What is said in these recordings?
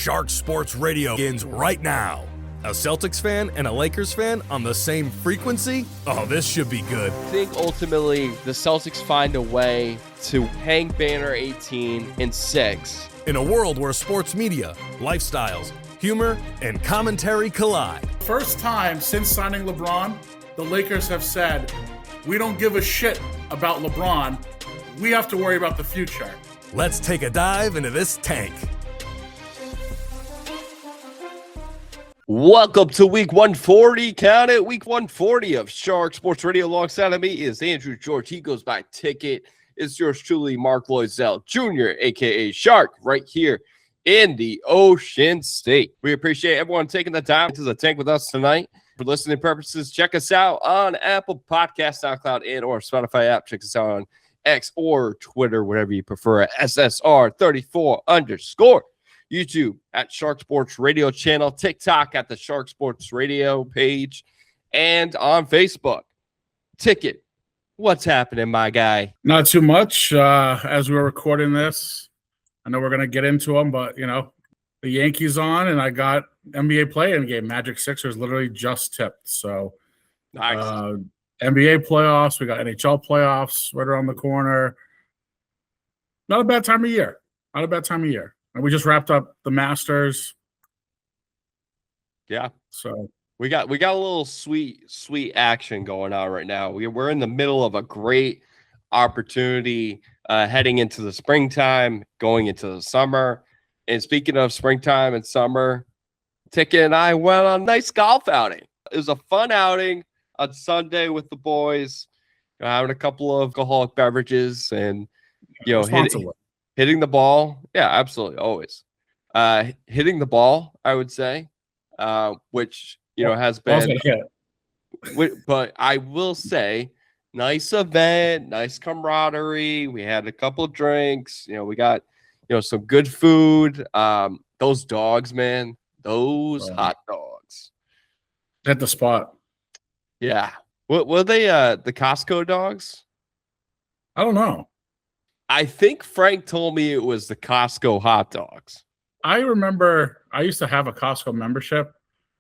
Shark Sports Radio begins right now. A Celtics fan and a Lakers fan on the same frequency? Oh, this should be good. I think ultimately the Celtics find a way to hang banner 18 in 6. In a world where sports media, lifestyles, humor, and commentary collide. First time since signing LeBron, the Lakers have said, we don't give a shit about LeBron. We have to worry about the future. Let's take a dive into this tank. Welcome to week 140. Count it, week 140 of Shark Sports Radio. Alongside of me is Andrew George. He goes by Ticket. It's yours truly, Mark Loisel Jr., a.k.a. Shark, right here in the Ocean State. We appreciate everyone taking the time to the tank with us tonight. For listening purposes, check us out on Apple Podcasts, SoundCloud, and or Spotify app. Check us out on X or Twitter, whatever you prefer, at SSR34_. YouTube at Shark Sports Radio channel, TikTok at the Shark Sports Radio page, and on Facebook. Ticket, what's happening, my guy? Not too much. As we were recording this, I know we're going to get into them, but, you know, the Yankees on, and I got NBA play-in game. Magic Sixers literally just tipped. So, Nice. NBA playoffs, we got NHL playoffs right around the corner. Not a bad time of year. Not a bad time of year. And we just wrapped up the Masters. Yeah. So We got a little sweet action going on right now. We're in the middle of a great opportunity heading into the springtime, going into the summer. And speaking of springtime and summer, Ticket and I went on a nice golf outing. It was a fun outing on Sunday with the boys, having a couple of alcoholic beverages and, hitting the ball. Yeah, absolutely. Always. Hitting the ball, I would say, which, has been, but I will say, nice event, nice camaraderie. We had a couple of drinks, we got, some good food. Those dogs, man, those hot dogs. Hit the spot. Yeah. What were they, the Costco dogs? I don't know. I think Frank told me it was the Costco hot dogs. I remember I used to have a Costco membership,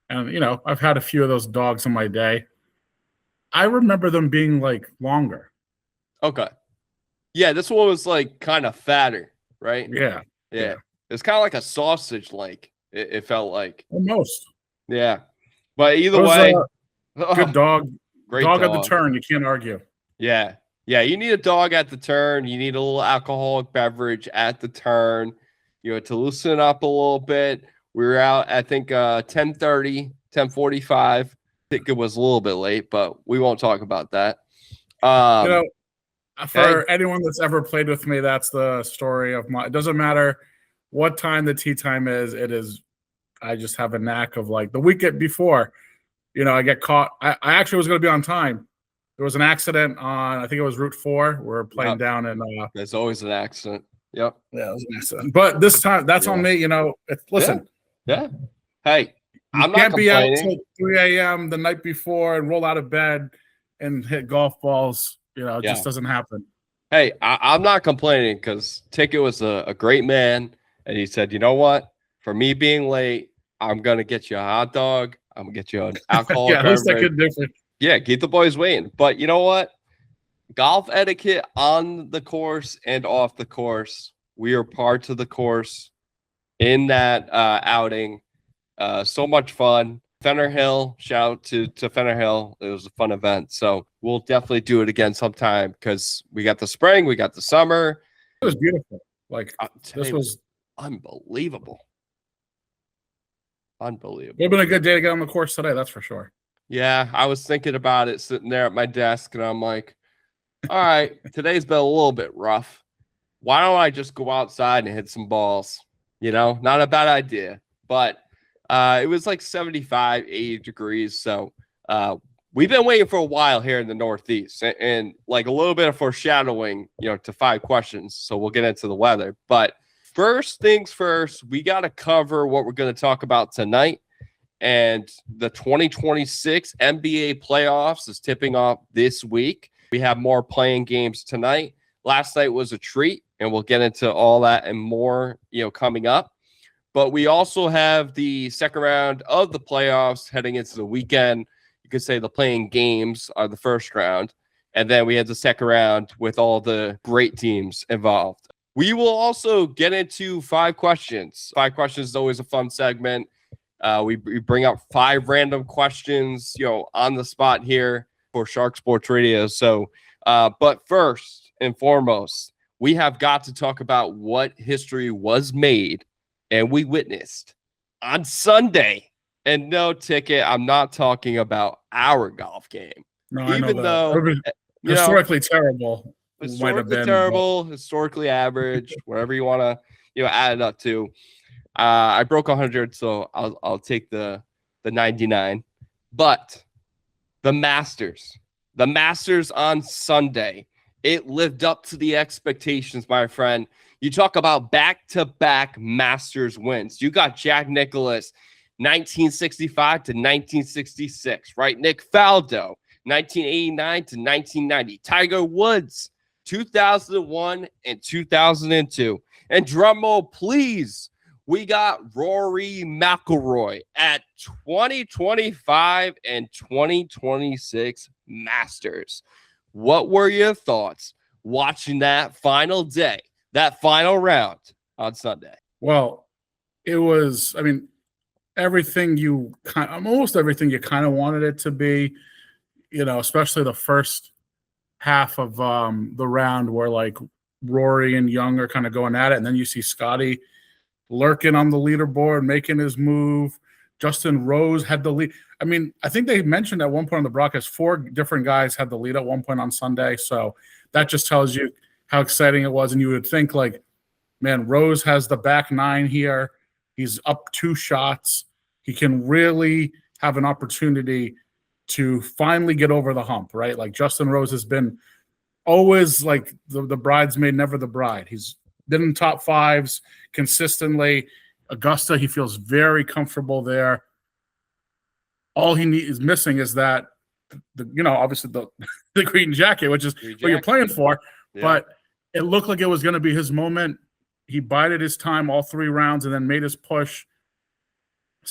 and, I've had a few of those dogs in my day. I remember them being, longer. Okay. Yeah, this one was, kind of fatter, right? Yeah. It's kind of like a sausage, it felt like. Almost. Yeah. But either way. Good dog. Great dog at the turn. You can't argue. Yeah. Yeah, you need a dog at the turn. You need a little alcoholic beverage at the turn, to loosen it up a little bit. We were out, I think, 10:30, 10:45. I think it was a little bit late, but we won't talk about that. For anyone that's ever played with me, that's the story of it doesn't matter what time the tea time is. I just have a knack of the weekend before, I get caught. I actually was going to be on time. There was an accident on, I think it was Route 4. We're playing down in. There's always an accident. Yep. Yeah, it was an accident. But this time, that's on me. Listen. Yeah. Hey, I'm not can't be out complaining. till 3 a.m. the night before and roll out of bed and hit golf balls. It just doesn't happen. Hey, I'm not complaining because Ticket was a great man. And he said, you know what? For me being late, I'm going to get you a hot dog. I'm going to get you an alcohol. Yeah, at least I could different. Yeah, keep the boys waiting. But you know what? Golf etiquette on the course and off the course. We are part of the course in that outing. So much fun. Fenner Hill, shout out to Fenner Hill. It was a fun event. So we'll definitely do it again sometime because we got the spring, we got the summer. It was beautiful. This was unbelievable. Unbelievable. It would have been a good day to get on the course today, that's for sure. Yeah, I was thinking about it sitting there at my desk, and I'm like, all right, today's been a little bit rough. Why don't I just go outside and hit some balls? Not a bad idea. But it was 75, 80 degrees. So we've been waiting for a while here in the Northeast, and a little bit of foreshadowing, to 5 questions. So we'll get into the weather. But first things first, we got to cover what we're going to talk about tonight. And the 2026 NBA playoffs is tipping off this week. We have more playing games tonight. Last night was a treat, and we'll get into all that and more, coming up. But we also have the second round of the playoffs heading into the weekend. You could say the playing games are the first round. And then we have the second round with all the great teams involved. We will also get into 5 questions. 5 questions is always a fun segment. We bring up 5 random questions, on the spot here for Shark Sports Radio. So, but first and foremost, we have got to talk about what history was made and we witnessed on Sunday. And no, Ticket, I'm not talking about our golf game. No, even I know though historically terrible. Historically terrible, historically average, whatever you want to add it up to. I broke 100, so I'll take the 99. But the Masters on Sunday, it lived up to the expectations, my friend. You talk about back-to-back Masters wins. You got Jack Nicklaus, 1965 to 1966, right? Nick Faldo, 1989 to 1990. Tiger Woods, 2001 and 2002. And drum roll, please, we got Rory McIlroy at 2025 and 2026 Masters. What were your thoughts watching that final day, that final round on Sunday? Well, it was, almost everything you kind of wanted it to be, especially the first half of the round where like Rory and Young are kind of going at it. And then you see Scotty lurking on the leaderboard, making his move. Justin Rose had the lead. I think they mentioned at one point on the broadcast, 4 different guys had the lead at one point on Sunday. So that just tells you how exciting it was. And you would think like, man, Rose has the back 9 here. He's up 2 shots. He can really have an opportunity to finally get over the hump, right? Like Justin Rose has been always like the bridesmaid, never the bride. He's been in top 5s consistently. Augusta, he feels very comfortable there. All he is missing is that, obviously the green jacket, which is what you're playing for. Yeah. But it looked like it was going to be his moment. He bided his time all 3 rounds and then made his push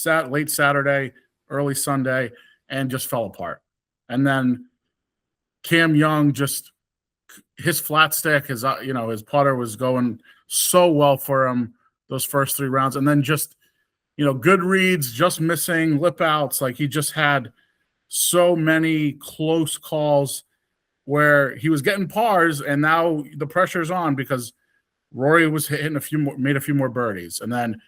late Saturday, early Sunday, and just fell apart. And then Cam Young his flat stick, his putter was going so well for him those first 3 rounds. And then good reads, just missing lip outs. Like he just had so many close calls where he was getting pars, and now the pressure's on because Rory was made a few more birdies. And then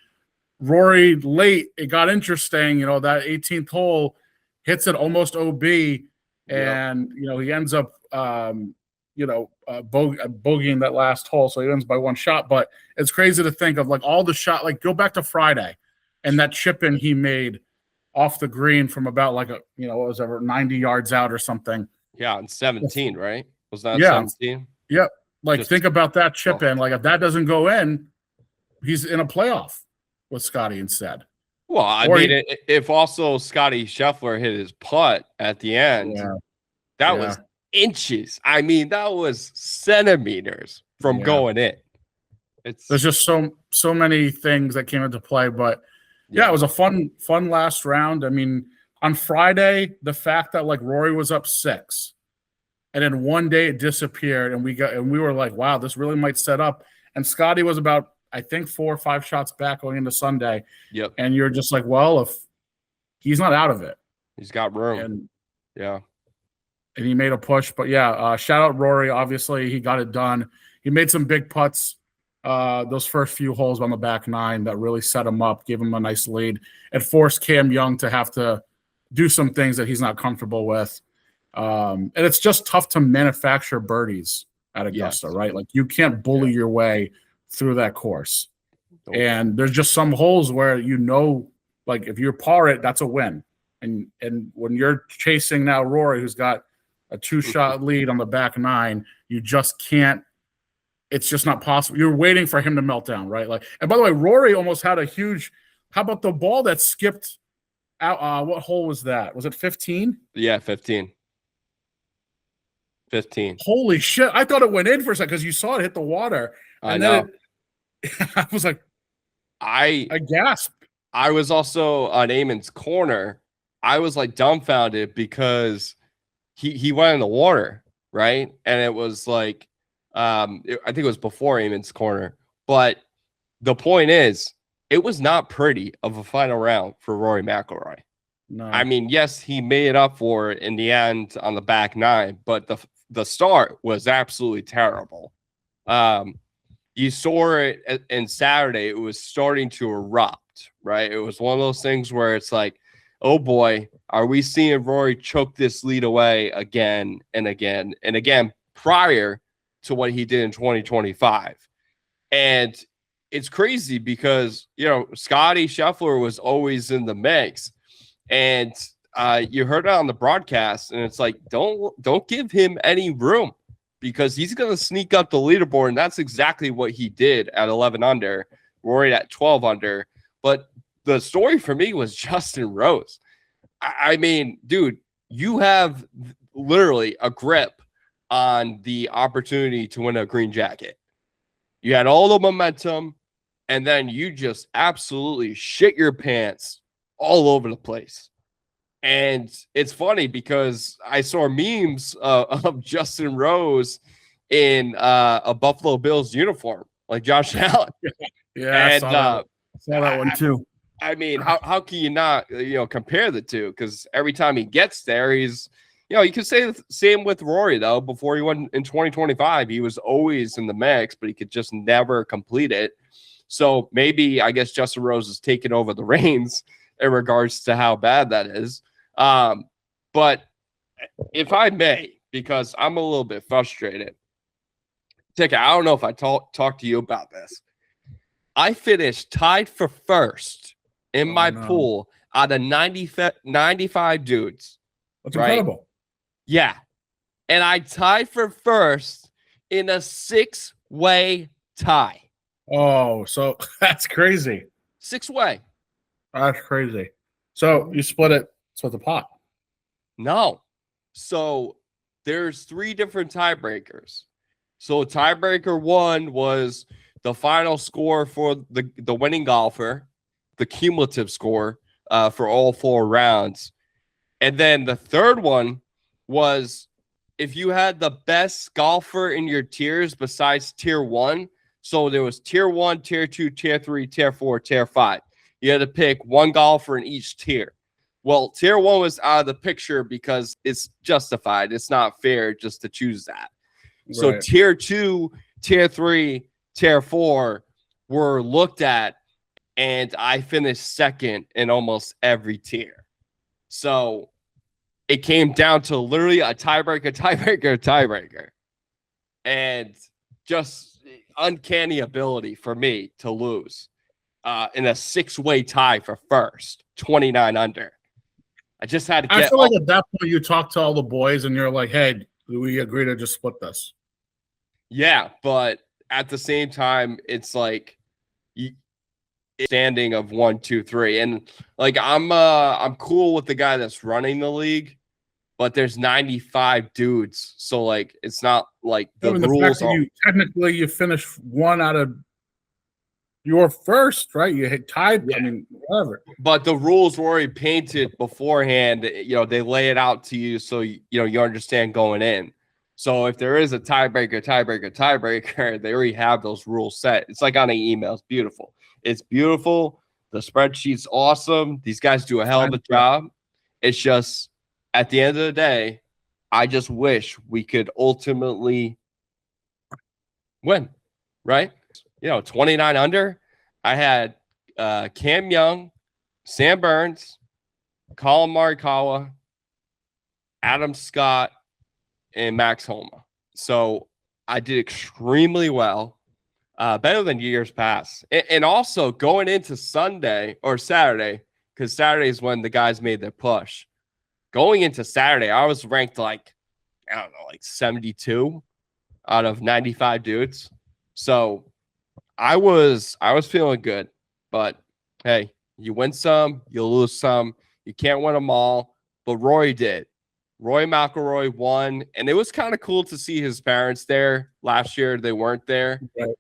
Rory late, it got interesting. That 18th hole hits it almost OB, and he ends up bogeying that last hole, so he wins by 1 shot. But it's crazy to think of like all the shot. Like go back to Friday and that chip in he made off the green from about like what was ever 90 yards out or something. Yeah, on 17, right? Was that 17? Yep. Like think about that chip in. Like if that doesn't go in, he's in a playoff with Scotty instead. Well, if also Scotty Scheffler hit his putt at the end, that was inches. That was centimeters from going in. There's just so many things that came into play, but it was a fun last round. On Friday, the fact that like Rory was up 6, and then one day it disappeared, and we were like, wow, this really might set up. And Scotty was about, I think, 4 or 5 shots back going into Sunday. Yep. And you're just like, well, if he's not out of it, he's got room. And he made a push. But shout out Rory. Obviously, he got it done. He made some big putts those first few holes on the back 9 that really set him up, gave him a nice lead. It forced Cam Young to have to do some things that he's not comfortable with. And it's just tough to manufacture birdies at Augusta, right? Like you can't bully your way through that course. And there's just some holes where like if you par it, that's a win. And when you're chasing now Rory, who's got a 2-shot lead on the back 9, you just can't. It's just not possible. You're waiting for him to melt down, right? Like, and by the way, Rory almost had a huge. How about the ball that skipped out? What hole was that? Was it 15? Yeah, 15. 15. Holy shit! I thought it went in for a second because you saw it hit the water. I know. I was like, I gasped. I was also on Eamon's corner. I was like dumbfounded because he went in the water, right? And it was like, I think it was before Eamon's corner. But the point is, it was not pretty of a final round for Rory McIlroy. No. I mean, yes, he made up for it in the end on the back nine, but the start was absolutely terrible. You saw it in Saturday; it was starting to erupt. Right, it was one of those things where it's like, oh boy, are we seeing Rory choke this lead away again and again and again prior to what he did in 2025? And it's crazy because, Scotty Scheffler was always in the mix. And you heard it on the broadcast, and it's like, don't give him any room because he's going to sneak up the leaderboard. And that's exactly what he did at 11 under, Rory at 12 under. But the story for me was Justin Rose. I mean, dude, you have literally a grip on the opportunity to win a green jacket. You had all the momentum, and then you just absolutely shit your pants all over the place. And it's funny because I saw memes of Justin Rose in a Buffalo Bills uniform, like Josh Allen. Yeah, and I saw that one too. I mean, how can you not, compare the two? Because every time he gets there, he's, you can say the same with Rory, though. Before he went in 2025, he was always in the mix, but he could just never complete it. So maybe, I guess, Justin Rose is taking over the reins in regards to how bad that is. But if I may, because I'm a little bit frustrated, Tika, I don't know if I talked to you about this. I finished tied for first in my pool out of 95 dudes. That's incredible. Yeah. And I tied for first in a 6-way tie. Oh, so that's crazy. 6-way. That's crazy. So you split the pot. No. So there's 3 different tiebreakers. So tiebreaker 1 was the final score for the winning golfer, the cumulative score for all 4 rounds. And then the third one was if you had the best golfer in your tiers besides tier 1. So there was tier 1, tier 2, tier 3, tier 4, tier 5. You had to pick one golfer in each tier. Well, tier 1 was out of the picture because it's justified. It's not fair just to choose that. Right. So tier 2, tier 3, tier 4 were looked at, and I finished second in almost every tier. So it came down to literally a tiebreaker, and just uncanny ability for me to lose in a 6-way tie for first, 29 under. I just had to get. I feel like at that point you talk to all the boys and you're like, "Hey, do we agree to just split this?" Yeah, but at the same time, it's like standing of 1, 2, 3, and like I'm cool with the guy that's running the league, but there's 95 dudes, so like it's not like the rules. Technically, you finished one out of your first, right? You hit tied. Yeah. I mean, whatever. But the rules were already painted beforehand. They lay it out to you, so you understand going in. So if there is a tiebreaker, they already have those rules set. It's like on an email. It's beautiful. It's beautiful. The spreadsheet's awesome. These guys do a hell of a job. It's just at the end of the day, I just wish we could ultimately win, right? 29 under. I had Cam Young, Sam Burns, Colin Morikawa, Adam Scott, and Max Homa. So I did extremely well, better than years past. And also going into Sunday or Saturday, because Saturday is when the guys made their push. Going into Saturday, I was ranked like 72 out of 95 dudes. So I was feeling good. But hey, you win some, you lose some. You can't win them all. But Rory did. Rory McIlroy won, and it was kind of cool to see his parents there. Last year, they weren't there. Right.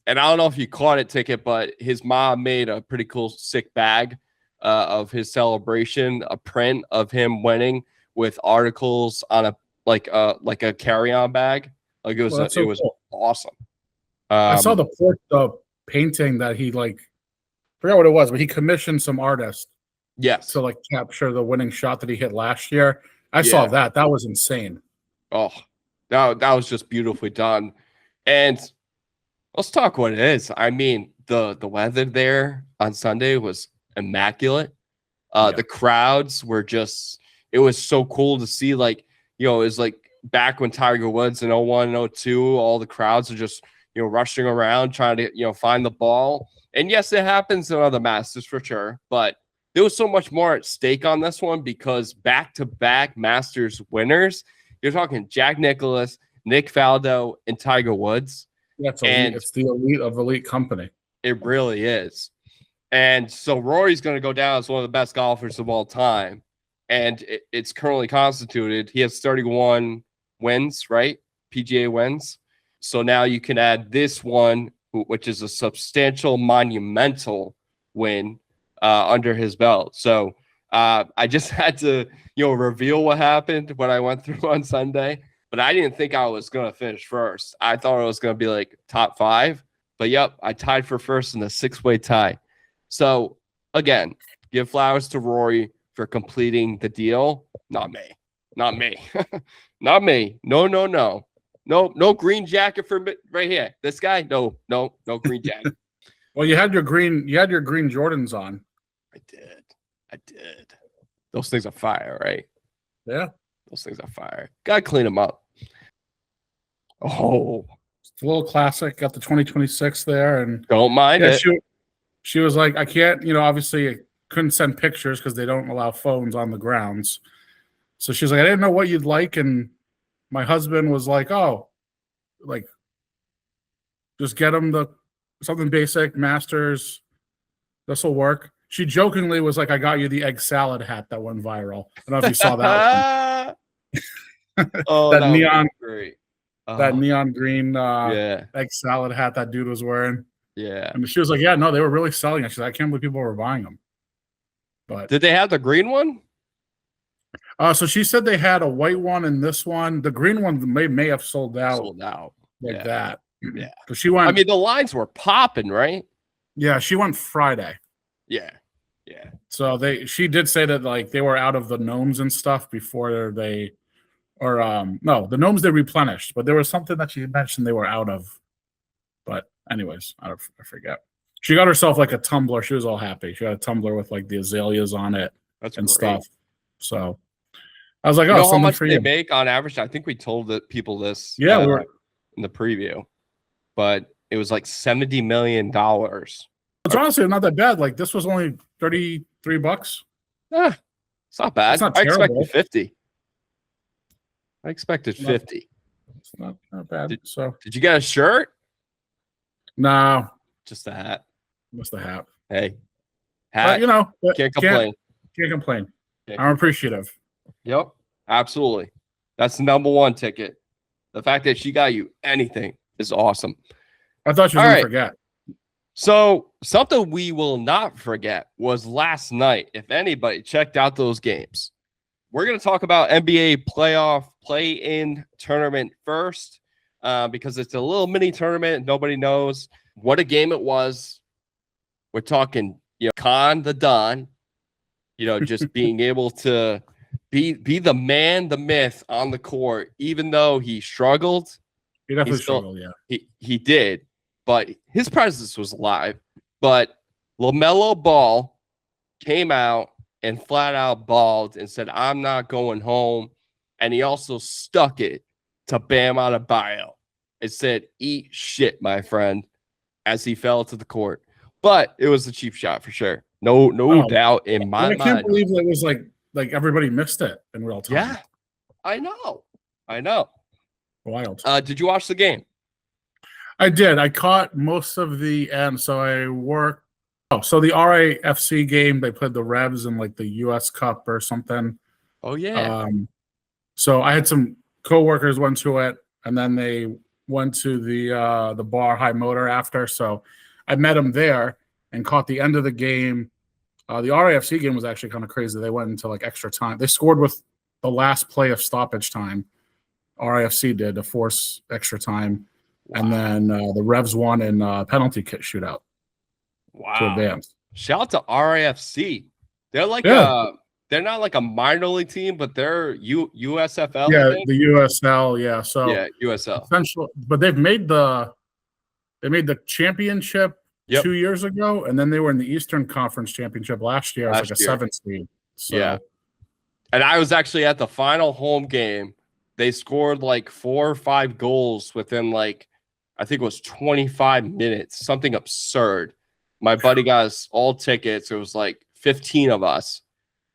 and I don't know if you caught it, Ticket, but his mom made a pretty cool, sick bag of his celebration, a print of him winning with articles on a like a carry-on bag. Like it was Well, that's so was cool. awesome. I saw the painting that he forgot what it was, but he commissioned some artist yes to like capture the winning shot that he hit last year. I saw that. That was insane. Oh, that was just beautifully done. And let's talk what it is. I mean, the weather there on Sunday was immaculate. The crowds were just, it was so cool to see. Like, it was like back when Tiger Woods in 01 and 02, all the crowds are just, rushing around trying to, find the ball. And yes, it happens in other Masters for sure, but there was so much more at stake on this one because back-to-back Masters winners, you're talking Jack Nicklaus, Nick Faldo, and Tiger Woods. Yeah, it's the elite of elite company. It really is. And so Rory's going to go down as one of the best golfers of all time. And it's currently constituted. He has 31 wins, right? PGA wins. So now you can add this one, which is a substantial, monumental win under his belt. So I just had to, reveal what happened when I went through on Sunday. But I didn't think I was going to finish first. I thought it was going to be like top 5. But yep, I tied for first in a 6-way tie. So again, give flowers to Rory for completing the deal. Not me. Not me. Not me. No. No green jacket for me right here. This guy? No green jacket. Well, you had your green Jordans on. I did. Those things are fire, right? Yeah. Those things are fire. Gotta clean them up. Oh. It's a little classic. Got the 2026 there. And don't mind it. She was like, I can't, obviously couldn't send pictures because they don't allow phones on the grounds. So she was like, I didn't know what you'd like. And my husband was like, oh, like, just get him something basic, Masters. This will work. She jokingly was like, I got you the egg salad hat that went viral. I don't know if you saw that one. Oh, that neon, great. That neon green egg salad hat that dude was wearing. Yeah. And she was like, yeah, no, they were really selling it. She's like, I can't believe people were buying them. But did they have the green one? So she said they had a white one and this one. The green one may have sold out. Like that. Yeah. Because she went. I mean, the lines were popping, right? Yeah, she went Friday. Yeah. So she did say that like they were out of the gnomes and stuff before the gnomes they replenished, but there was something that she mentioned they were out of. But anyways, I forget. She got herself like a tumbler. She was all happy. She got a tumbler with like the azaleas on it. That's and great. Stuff. So I was like, you know something how much for they you. make on average? I think we told people this. Yeah, we were in the preview, but it was like $70 million. It's honestly not that bad. Like this was only $33. It's not bad. It's not I terrible. expected 50. I expected 50. It's not bad. Did you get a shirt? No, just a hat. Just a hat. Hey, hat. But, can't complain. Can't complain. I'm appreciative. Yep, absolutely. That's the number one ticket. The fact that she got you anything is awesome. I thought she was going to forget. So something we will not forget was last night. If anybody checked out those games, we're going to talk about NBA playoff play-in tournament first because it's a little mini tournament. Nobody knows what a game it was. We're talking, Khan the Don, just being able to be the man, the myth on the court, even though he struggled. He definitely struggled, yeah. He did, but his presence was live. But LaMelo Ball came out and flat out balled and said, I'm not going home. And he also stuck it to Bam Adebayo. It said, eat shit, my friend, as he fell to the court. But it was a cheap shot for sure. No doubt in my mind. I can't believe it was like everybody missed it in real time. Yeah, I know. Wild. Did you watch the game? I did. I caught most of the end. So I worked. Oh, so the RAFC game, they played the Revs in like the US Cup or something. Oh, yeah. So I had some coworkers went to it, and then they went to the bar High Motor after, so I met him there and caught the end of the game. The RAFC game was actually kind of crazy. They went into like extra time. They scored with the last play of stoppage time. RAFC did to force extra time, and then the Revs won in penalty kick shootout to advance. Shout out to RAFC. They're like they're not like a minor league team, but they're USFL. Yeah, the USL. Yeah, so yeah, USL. Essential, but they made the championship 2 years ago, and then they were in the Eastern Conference Championship last year. It was like a 7th seed. So. Yeah, and I was actually at the final home game. They scored like 4 or 5 goals within like, I think it was 25 minutes, something absurd. My buddy got us all tickets. It was like 15 of us,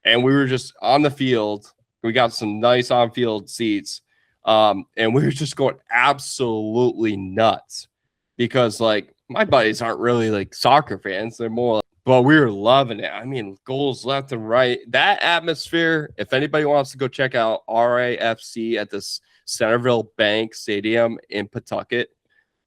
and we were just on the field. We got some nice on-field seats, and we were just going absolutely nuts because like my buddies aren't really like soccer fans. They're more, but we were loving it. I mean, goals left and right. That atmosphere, if anybody wants to go check out RAFC at this Centerville Bank Stadium in Pawtucket,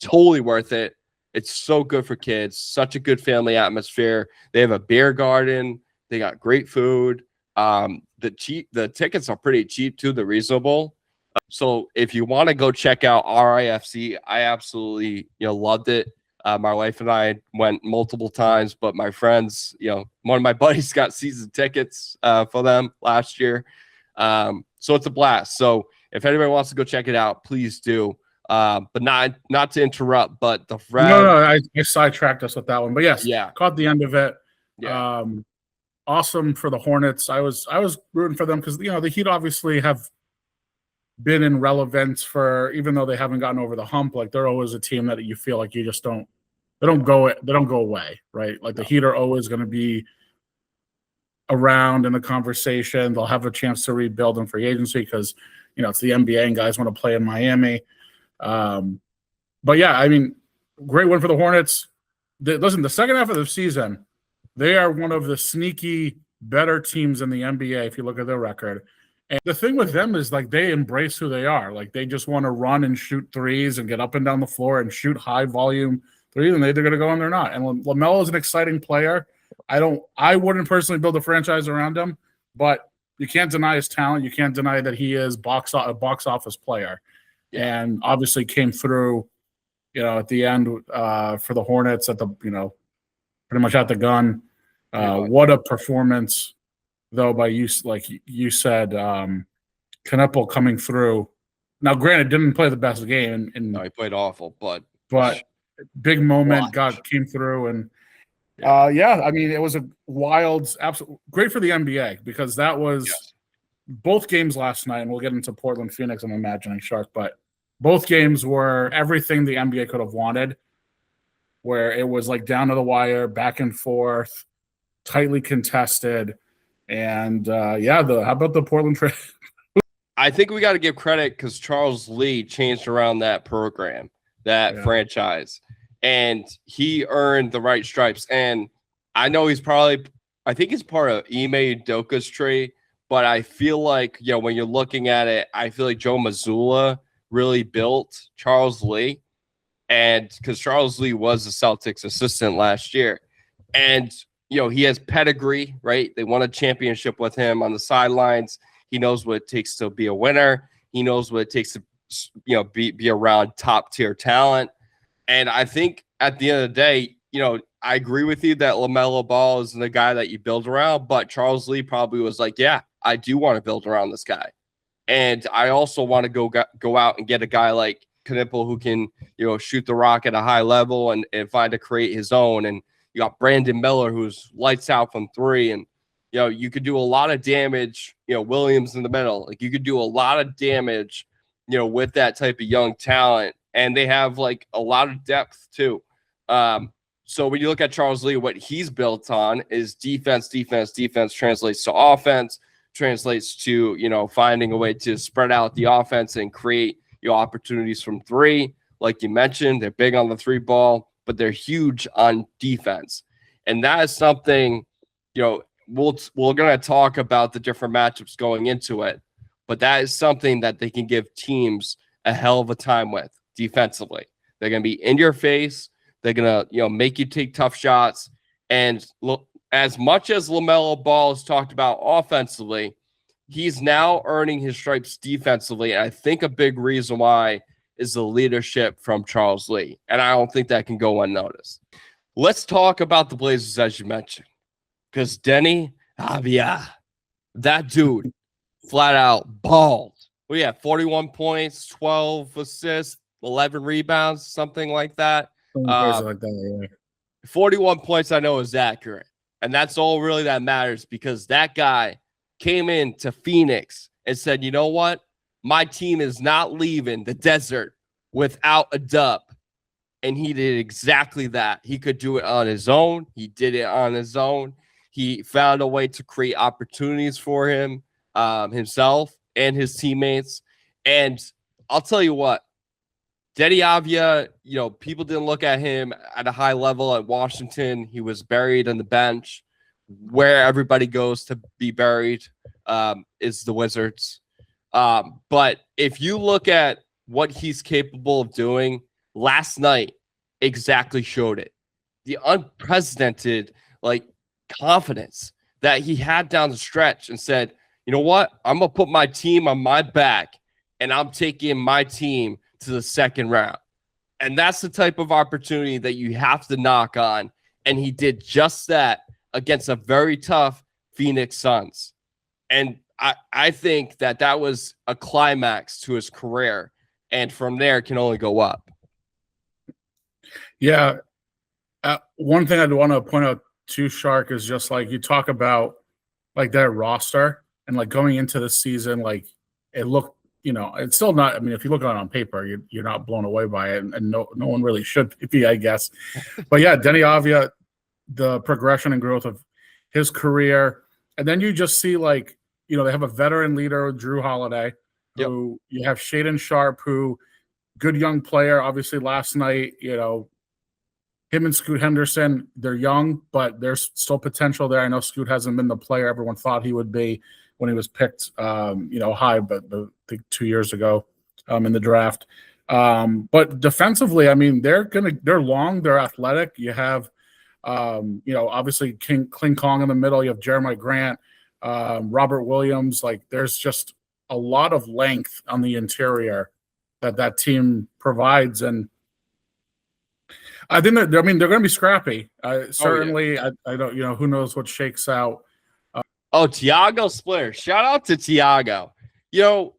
totally worth it. It's so good for kids. Such a good family atmosphere. They have a beer garden. They got great food. The tickets are pretty cheap too. They're reasonable. So if you want to go check out RIFC, I absolutely loved it. My wife and I went multiple times, but my friends, one of my buddies got season tickets for them last year. So it's a blast. So if anybody wants to go check it out, please do. But not to interrupt, but the I sidetracked us with that one. But yes, caught the end of it. Yeah. Awesome for the Hornets. I was rooting for them because the Heat obviously have been in relevance for, even though they haven't gotten over the hump, like they're always a team that you feel like you just don't go away, right? Like the Heat are always going to be around in the conversation. They'll have a chance to rebuild in free agency because it's the NBA and guys want to play in Miami. But yeah, I mean, great win for the Hornets. Listen, the second half of the season, they are one of the sneaky better teams in the NBA if you look at their record. And the thing with them is like they embrace who they are. Like they just want to run and shoot threes and get up and down the floor and shoot high volume threes, and they're going to go and they're not. And LaMelo is an exciting player. I wouldn't personally build a franchise around him, but you can't deny his talent. You can't deny that he is a box office player. And obviously came through, at the end for the Hornets at the, pretty much at the gun. What a performance, though, by you, like you said, Knuppel coming through. Now, granted, didn't play the best game. No, he played awful, but big moment, came through. And, I mean, it was a wild, absolute great for the NBA because that was both games last night, and we'll get into Portland, Phoenix, I'm imagining, Shark, but both games were everything the NBA could have wanted, where it was like down to the wire, back and forth, tightly contested. And how about the Portland trade? I think we got to give credit because Charles Lee changed around that program, that franchise, and he earned the right stripes. And I know I think he's part of Ime Udoka's trade. But I feel like, when you're looking at it, I feel like Joe Mazzulla really built Charles Lee. And because Charles Lee was the Celtics assistant last year. And, he has pedigree, right? They won a championship with him on the sidelines. He knows what it takes to be a winner. He knows what it takes to, be around top tier talent. And I think at the end of the day, I agree with you that LaMelo Ball is the guy that you build around. But Charles Lee probably was like, I do want to build around this guy. And I also want to go out and get a guy like Knuppel who can, shoot the rock at a high level and find to create his own. And you got Brandon Miller, who's lights out from three. And, you could do a lot of damage, Williams in the middle. Like you could do a lot of damage, with that type of young talent. And they have like a lot of depth too. So when you look at Charles Lee, what he's built on is defense translates to offense, translates to, finding a way to spread out the offense and create opportunities from three. Like you mentioned, they're big on the three ball, but they're huge on defense. And that is something, we're going to talk about the different matchups going into it, but that is something that they can give teams a hell of a time with. defensively. They're going to be in your face. They're going to, make you take tough shots. And as much as LaMelo Ball has talked about offensively, he's now earning his stripes defensively. And I think a big reason why is the leadership from Charles Lee. And I don't think that can go unnoticed. Let's talk about the Blazers, as you mentioned, because Denny Avia, that dude flat out balled. Well, yeah, 41 points, 12 assists, 11 rebounds, something like that. Crazy like that, yeah. 41 points I know is accurate. And that's all really that matters, because that guy came into Phoenix and said, you know what? My team is not leaving the desert without a dub. And he did exactly that. He could do it on his own. He did it on his own. He found a way to create opportunities for himself and his teammates. And I'll tell you what, Deni Avdija, people didn't look at him at a high level at Washington. He was buried on the bench. Where everybody goes to be buried is the Wizards. But if you look at what he's capable of doing, last night exactly showed it. The unprecedented confidence that he had down the stretch and said, you know what? I'm going to put my team on my back and I'm taking my team to the second round. And that's the type of opportunity that you have to knock on. And he did just that against a very tough Phoenix Suns. And I think that was a climax to his career. And from there, it can only go up. Yeah. One thing I'd want to point out too, Shark, is just you talk about their roster and going into the season, it looked, it's still not. I mean, if you look at it on paper, you're not blown away by it, and no one really should be, I guess. But yeah, Deni Avdija, the progression and growth of his career, and then you just see they have a veteran leader, Drew Holiday, who you have Shaedon Sharpe, who good young player. Obviously, last night, him and Scoot Henderson, they're young, but there's still potential there. I know Scoot hasn't been the player everyone thought he would be when he was picked, high, but I think 2 years ago in the draft. But defensively, I mean, they're long, they're athletic. You have, obviously Kling Kong in the middle. You have Jeremiah Grant, Robert Williams. There's just a lot of length on the interior that team provides, and I think they're going to be scrappy. Certainly, I don't. Who knows what shakes out. Tiago Splitter. Shout out to Tiago. You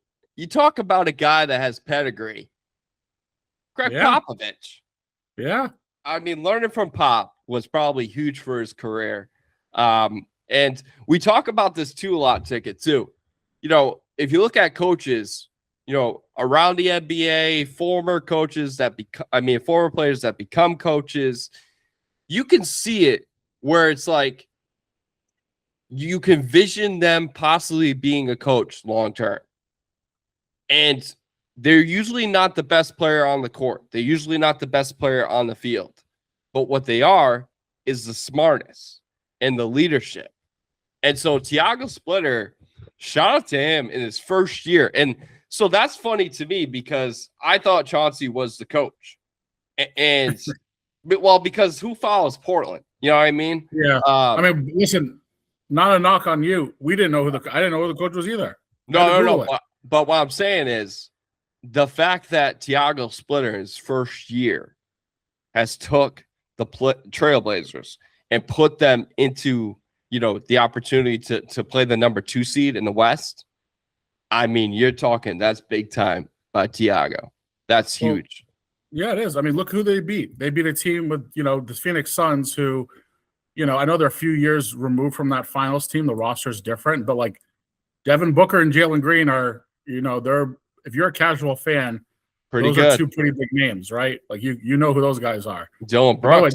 talk about a guy that has pedigree. Greg Popovich. Yeah. I mean, learning from Pop was probably huge for his career. And we talk about this too a lot, Ticket, too. If you look at coaches, around the NBA, former players that become coaches, you can see it where it's you can vision them possibly being a coach long term. And they're usually not the best player on the court. They're usually not the best player on the field. But what they are is the smartness and the leadership. And so Tiago Splitter, shout out to him in his first year. And so that's funny to me because I thought Chauncey was the coach. And because who follows Portland? You know what I mean? Yeah. Listen, not a knock on you. I didn't know who the coach was either. No. But what I'm saying is the fact that Tiago Splitter in his first year has took the Trailblazers and put them into, the opportunity to play the number 2 seed in the West. I mean, you're talking, that's big time by Tiago. That's huge. Yeah, it is. I mean, look who they beat. They beat a team with, the Phoenix Suns who, I know they're a few years removed from that finals team. The roster's different, but Devin Booker and Jalen Green are, if you're a casual fan, those are two pretty big names, right? You know who those guys are. Dylan Brooks.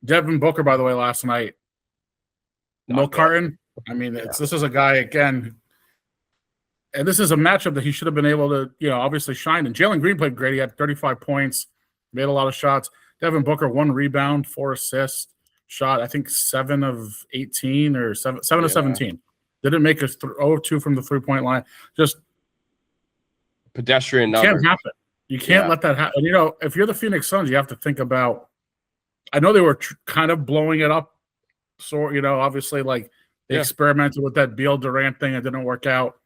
Devin Booker, by the way, last night. Milk carton. I mean, this is a guy, again, and this is a matchup that he should have been able to, obviously shine. And Jalen Green played great. He had 35 points, made a lot of shots. Devin Booker, 1 rebound, 4 assists, shot, I think, 7 of 18 or 7 of 17. Didn't make a 0-2 from the 3-point line. Just pedestrian number. Can't happen. You can't let that happen. You know, if you're the Phoenix Suns, you have to think about. I know they were kind of blowing it up, so you know, obviously, like they experimented with that Beal Durant thing. It didn't work out.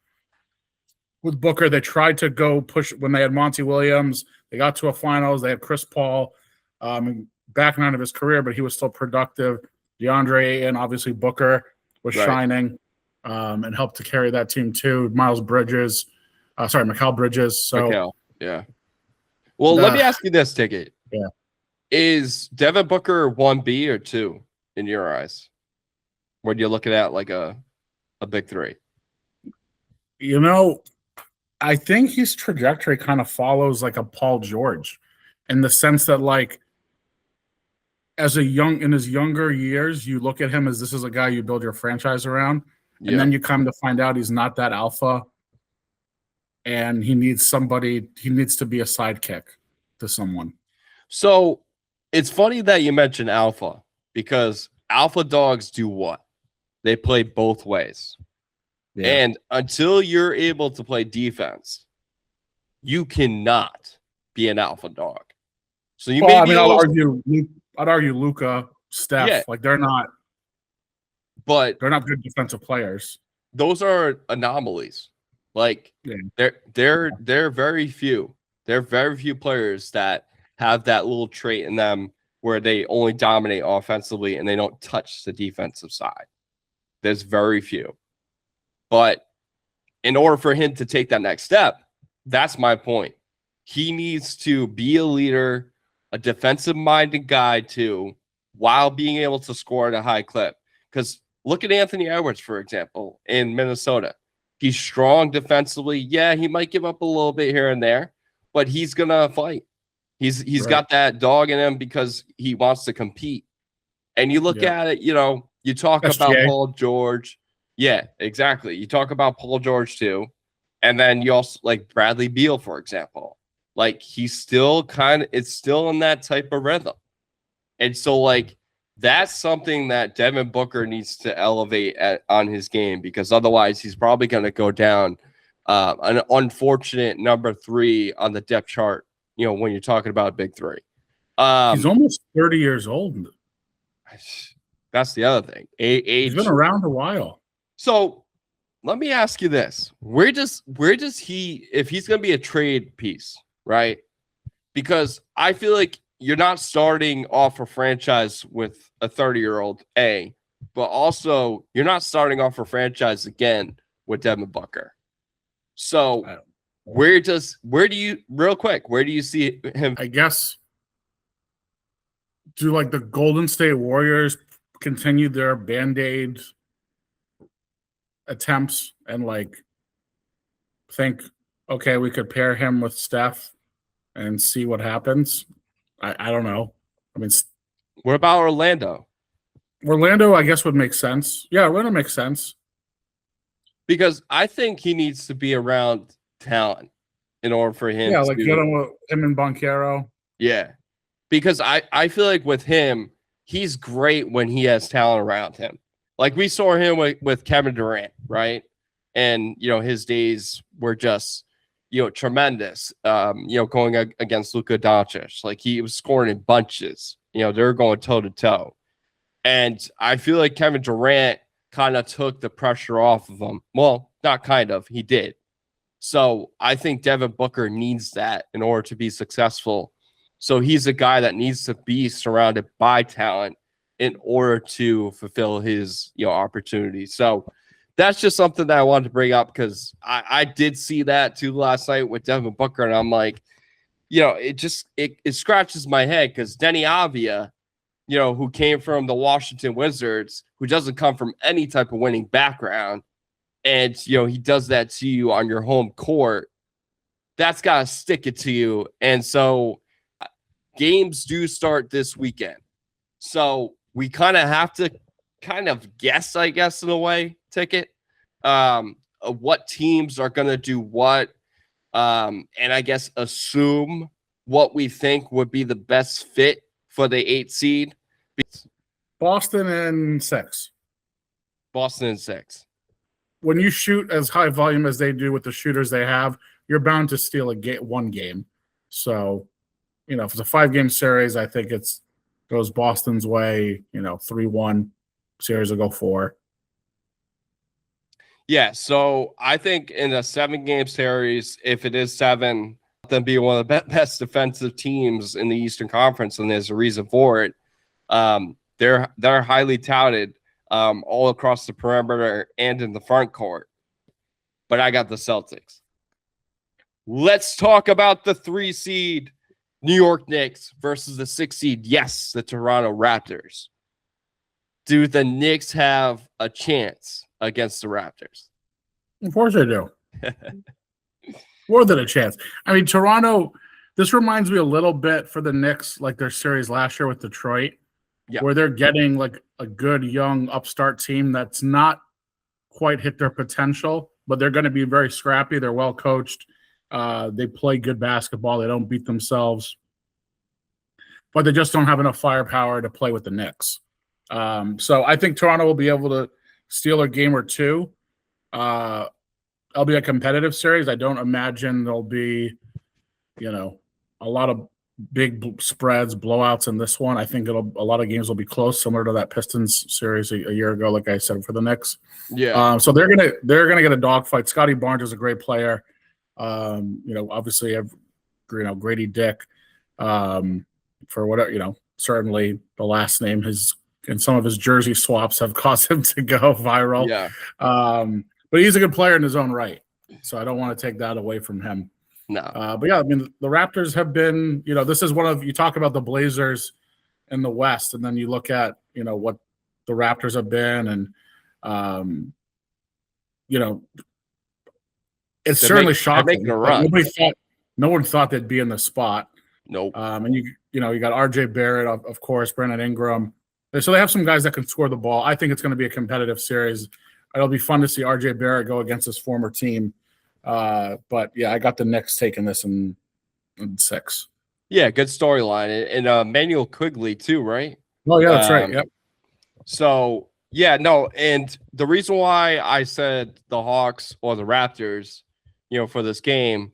With Booker, they tried to go push when they had Monty Williams. They got to a finals. They had Chris Paul, back nine of his career, but he was still productive. DeAndre and obviously Booker was shining and helped to carry that team too. Mikal Bridges. So, Well, let me ask you this, Ticket. Yeah. Is Devin Booker 1B or 2 in your eyes? When you're looking at like a big three? You know, I think his trajectory kind of follows like a Paul George in the sense that like in his younger years, you look at him as this is a guy you build your franchise around. And then you come to find out he's not that alpha. And he needs to be a sidekick to someone. So it's funny that you mentioned alpha because alpha dogs do what? They play both ways. Yeah. And until you're able to play defense, you cannot be an alpha dog. So you I'd argue Luka, Steph, like they're not good defensive players. Those are anomalies. Like they're very few. There are very few players that have that little trait in them where they only dominate offensively and they don't touch the defensive side. There's very few. But in order for him to take that next step, that's my point. He needs to be a leader, a defensive-minded guy too, while being able to score at a high clip. Because look at Anthony Edwards, for example, in Minnesota. He's strong defensively. Yeah, he might give up a little bit here and there, but he's going to fight. He's got that dog in him because he wants to compete. And you look at it, you know, you talk about Paul George. Yeah, exactly. You talk about Paul George too. And then you also like Bradley Beal, for example. Like he's still it's still in that type of rhythm. And so like that's something that Devin Booker needs to elevate on his game because otherwise he's probably going to go down an unfortunate number 3 on the depth chart, you know, when you're talking about big three. He's almost 30 years old. That's the other thing. He's been around a while. So let me ask you this. Where does he, if he's going to be a trade piece, right? Because I feel like you're not starting off a franchise with a 30-year-old, but also you're not starting off a franchise again with Devin Booker. So where do you see him? I guess, do like the Golden State Warriors continue their Band-Aid attempts and like think, okay, we could pair him with Steph and see what happens? I don't know. I mean, what about Orlando? Orlando, I guess, would make sense. Yeah, Orlando makes sense. Because I think he needs to be around talent in order for him. Yeah, like get him with him and Banchero. Yeah. Because I feel like with him, he's great when he has talent around him. Like we saw him with Kevin Durant, right? And, you know, his days were just, you know, tremendous, you know, going against Luka Doncic. Like he was scoring in bunches. You know, they're going toe-to-toe. And I feel like Kevin Durant kind of took the pressure off of him. Well, not kind of. He did. So I think Devin Booker needs that in order to be successful. So he's a guy that needs to be surrounded by talent in order to fulfill his, you know, opportunities. So that's just something that I wanted to bring up because I did see that too last night with Devin Booker, and I'm like, you know, it scratches my head because Denny Avia, you know, who came from the Washington Wizards, who doesn't come from any type of winning background, and you know he does that to you on your home court. That's gotta stick it to you, and so games do start this weekend. So we kind of have to guess, I guess, in a way, Ticket, what teams are going to do what, and I guess assume what we think would be the best fit for the 8 seed. Boston and 6. Boston and 6. When you shoot as high volume as they do with the shooters they have, you're bound to steal one game. So, if it's a 5-game series, I think it goes Boston's way. 3-1. Series will go 4. Yeah, so I think in a 7-game series, if it is 7, then be one of the best defensive teams in the Eastern Conference, and there's a reason for it. They're highly touted all across the perimeter and in the front court. But I got the Celtics. Let's talk about the 3 seed New York Knicks versus the 6 seed, yes, the Toronto Raptors. Do the Knicks have a chance against the Raptors? Of course they do. More than a chance. I mean, Toronto, this reminds me a little bit for the Knicks, like their series last year with Detroit, where they're getting like a good young upstart team that's not quite hit their potential, but they're going to be very scrappy. They're well coached. They play good basketball. They don't beat themselves, but they just don't have enough firepower to play with the Knicks. So I think Toronto will be able to steal a game or two. It'll be a competitive series. I don't imagine there'll be, a lot of big spreads, blowouts in this one. I think a lot of games will be close, similar to that Pistons series a year ago, like I said, for the Knicks. Yeah. So they're gonna get a dogfight. Scotty Barnes is a great player. Obviously, Grady Dick, for whatever, certainly the last name and some of his jersey swaps have caused him to go viral. Yeah. But he's a good player in his own right. So I don't want to take that away from him. No. But yeah, I mean, the Raptors have been, this is you talk about the Blazers in the West, and then you look at, what the Raptors have been, and, it's certainly shocking. No one thought they'd be in the spot. Nope. And you got RJ Barrett, of course, Brandon Ingram. So they have some guys that can score the ball. I think it's going to be a competitive series. It'll be fun to see RJ Barrett go against his former team. But yeah, I got the Knicks taking this in 6. Yeah, good storyline. And Manuel Quigley too, right? Oh yeah, that's right. Yep. So yeah, no, and the reason why I said the Hawks or the Raptors, for this game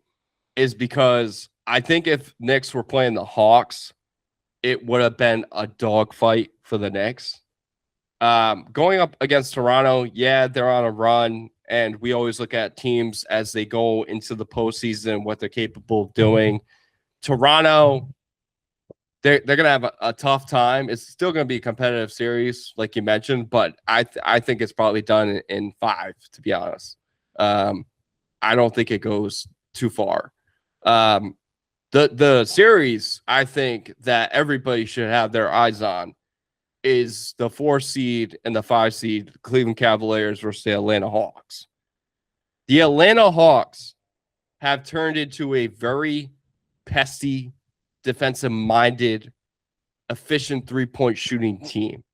is because I think if Knicks were playing the Hawks, it would have been a dogfight for the Knicks. Going up against Toronto, yeah, they're on a run, and we always look at teams as they go into the postseason, what they're capable of doing. Toronto, they're going to have a tough time. It's still going to be a competitive series, like you mentioned, but I think it's probably done in 5, to be honest. I don't think it goes too far. The series I think that everybody should have their eyes on is the 4 seed and the 5 seed Cleveland Cavaliers versus the Atlanta Hawks. The Atlanta Hawks have turned into a very pesty, defensive-minded, efficient 3-point shooting team.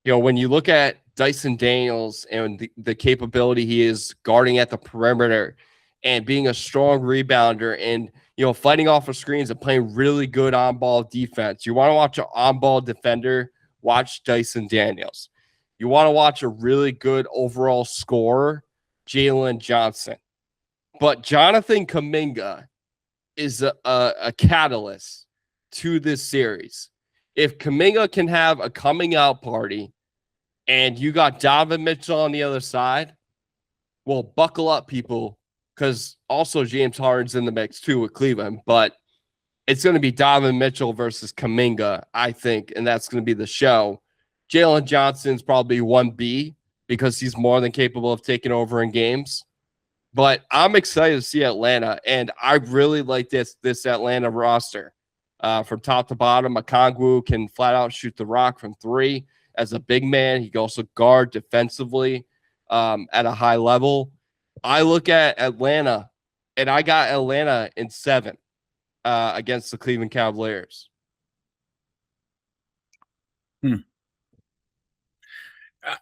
When you look at Dyson Daniels and the capability he is guarding at the perimeter and being a strong rebounder and, fighting off of screens and playing really good on-ball defense. You want to watch an on-ball defender, watch Dyson Daniels. You want to watch a really good overall scorer, Jalen Johnson. But Jonathan Kuminga is a catalyst to this series. If Kuminga can have a coming out party and you got Donovan Mitchell on the other side, well, buckle up, people, because also James Harden's in the mix too with Cleveland, but it's going to be Donovan Mitchell versus Kuminga, I think, and that's going to be the show. Jalen Johnson's probably 1B because he's more than capable of taking over in games. But I'm excited to see Atlanta, and I really like this Atlanta roster. From top to bottom, Okongwu can flat out shoot the rock from 3 as a big man. He can also guard defensively at a high level. I look at Atlanta, and I got Atlanta in 7 against the Cleveland Cavaliers.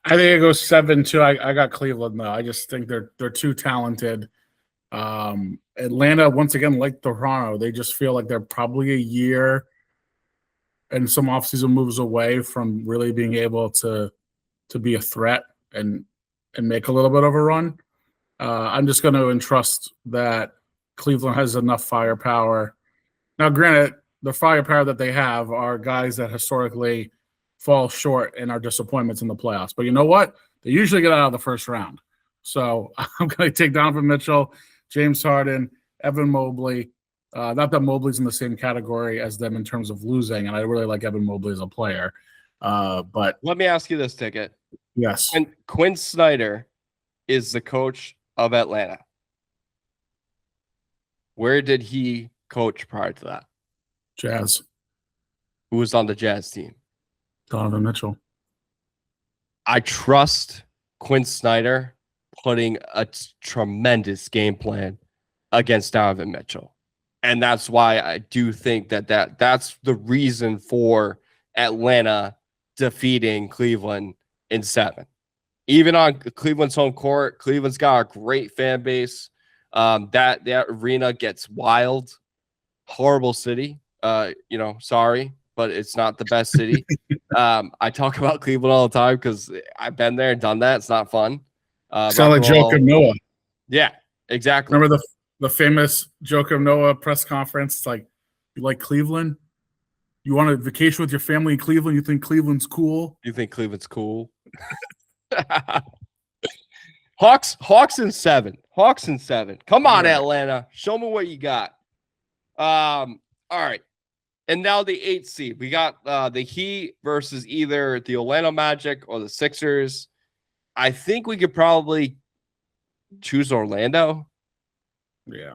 I think it goes 7 too. I got Cleveland though. I just think they're too talented. Atlanta, once again, like Toronto, they just feel like they're probably a year and some offseason moves away from really being able to be a threat and make a little bit of a run. I'm just going to entrust that Cleveland has enough firepower Now, granted, the firepower that they have are guys that historically fall short and are disappointments in the playoffs. But you know what? They usually get out of the first round. So I'm going to take Donovan Mitchell, James Harden, Evan Mobley. Not that Mobley's in the same category as them in terms of losing, and I really like Evan Mobley as a player. But let me ask you this, Ticket. Yes. And Quinn Snyder is the coach of Atlanta. Where did he coach prior to that? Jazz. Who was on the Jazz team? Donovan Mitchell. I trust Quinn Snyder putting a tremendous game plan against Donovan Mitchell. And that's why I do think that's the reason for Atlanta defeating Cleveland in 7. Even on Cleveland's home court, Cleveland's got a great fan base. That arena gets wild. Horrible city. Sorry, but it's not the best city. I talk about Cleveland all the time because I've been there and done that. It's not fun. Sound like Joakim Noah. Yeah, exactly. Remember the famous Joakim Noah press conference? It's like, you like Cleveland? You want to vacation with your family in Cleveland? You think Cleveland's cool? You think Cleveland's cool? Hawks in 7. Hawks in 7. Come on, Atlanta. Show me what you got. All right. And now the 8th seed. We got the Heat versus either the Orlando Magic or the Sixers. I think we could probably choose Orlando. Yeah.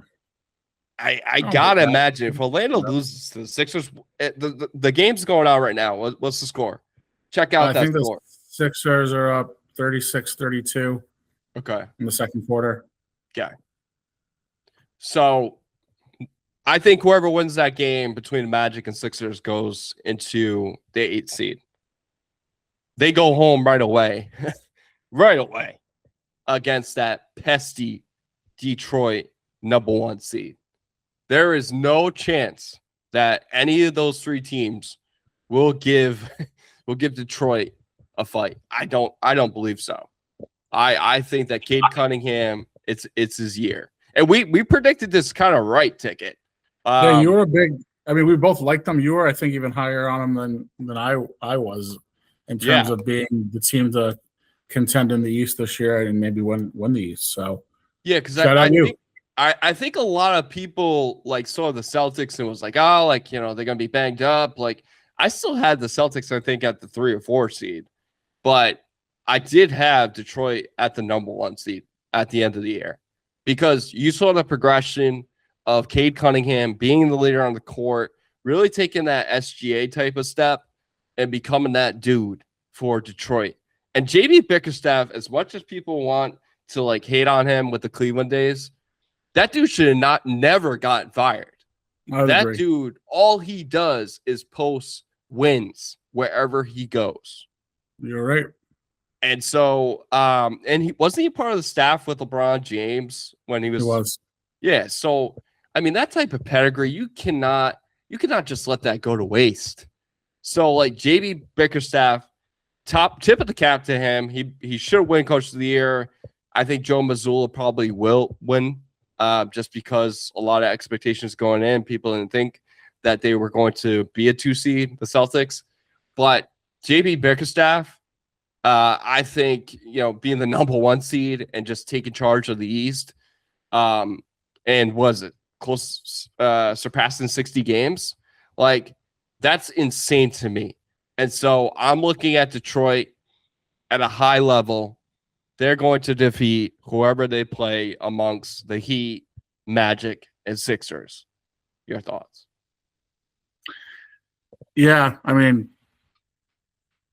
I gotta imagine if Orlando loses to the Sixers, the game's going on right now. What's the score? Check out that score. The Sixers are up 36-32. Okay. In the second quarter. Okay. So I think whoever wins that game between Magic and Sixers goes into the 8th seed. They go home right away. Right away against that pesky Detroit #1 seed. There is no chance that any of those 3 teams will give Detroit a fight. I don't believe so. I think that Cade Cunningham, it's his year. And we predicted this kind of right, Ticket. Yeah, you were a big. I mean, we both liked them. You were, I think, even higher on them than I was in terms of being the team to contend in the East this year and maybe win the East. So yeah, because I think a lot of people saw the Celtics and was like, oh, they're gonna be banged up. I still had the Celtics, I think, at the 3 or 4 seed, but I did have Detroit at the #1 seed at the end of the year because you saw the progression of Cade Cunningham being the leader on the court, really taking that SGA type of step and becoming that dude for Detroit. And JB Bickerstaff, as much as people want to hate on him with the Cleveland days, that dude should have never gotten fired. That agree. Dude, all he does is post wins wherever he goes. You're right. And so, and he wasn't part of the staff with LeBron James when he was. He was. Yeah. So, I mean, that type of pedigree, you cannot just let that go to waste. So, JB Bickerstaff, top tip of the cap to him. He should win Coach of the Year. I think Joe Mazzulla probably will win, just because a lot of expectations going in. People didn't think that they were going to be a 2 seed, the Celtics. But JB Bickerstaff, I think, being the #1 seed and just taking charge of the East, and was it close, surpassing 60 games? That's insane to me. And so I'm looking at Detroit at a high level. They're going to defeat whoever they play amongst the Heat, Magic, and Sixers. Your thoughts? Yeah, I mean,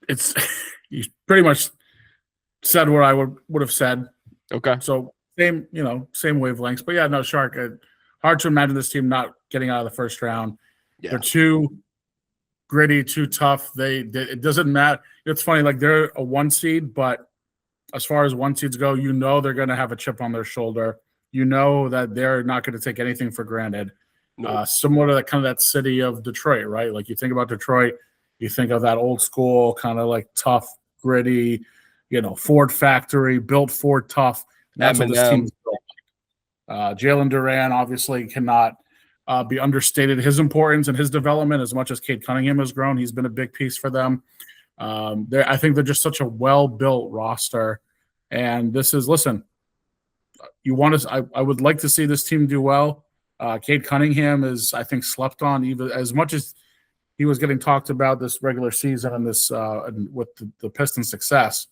it's you pretty much said what I would have said. Okay. So same wavelengths. But yeah, no, Shark. Hard to imagine this team not getting out of the first round. Yeah. They're too gritty, too tough. It doesn't matter. It's funny, they're a 1 seed, but as far as 1 seeds go, they're going to have a chip on their shoulder. That they're not going to take anything for granted. Nope. Similar to that city of Detroit, right? You think about Detroit, you think of that old school kind of tough, gritty, Ford factory, built Ford tough. And that's what this team is built. Jalen Duran obviously cannot be understated. His importance and his development, as much as Cade Cunningham has grown, he's been a big piece for them. I think they're just such a well-built roster. And this is, listen, I would like to see this team do well. Cade Cunningham is, I think, slept on, even as much as he was getting talked about this regular season and this and with the Pistons' success.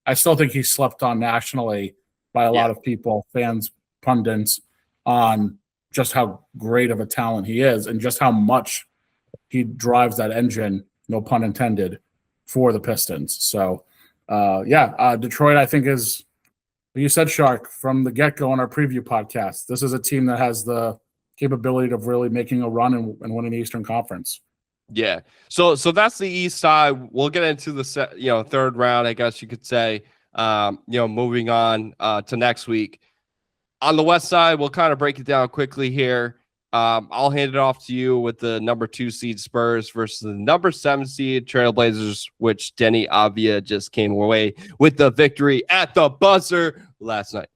I still think he's slept on nationally by a lot of people, fans, pundits, on just how great of a talent he is and just how much he drives that engine, no pun intended, for the Pistons. So, Detroit, I think, is, you said, Shark, from the get-go on our preview podcast, this is a team that has the capability of really making a run and winning the Eastern Conference. Yeah. So that's the East side. We'll get into the third round, I guess you could say. Moving on to next week. On the West side, we'll kind of break it down quickly here. I'll hand it off to you with the number 2 seed Spurs versus the number 7 seed Trailblazers, which Denny Avdia just came away with the victory at the buzzer last night.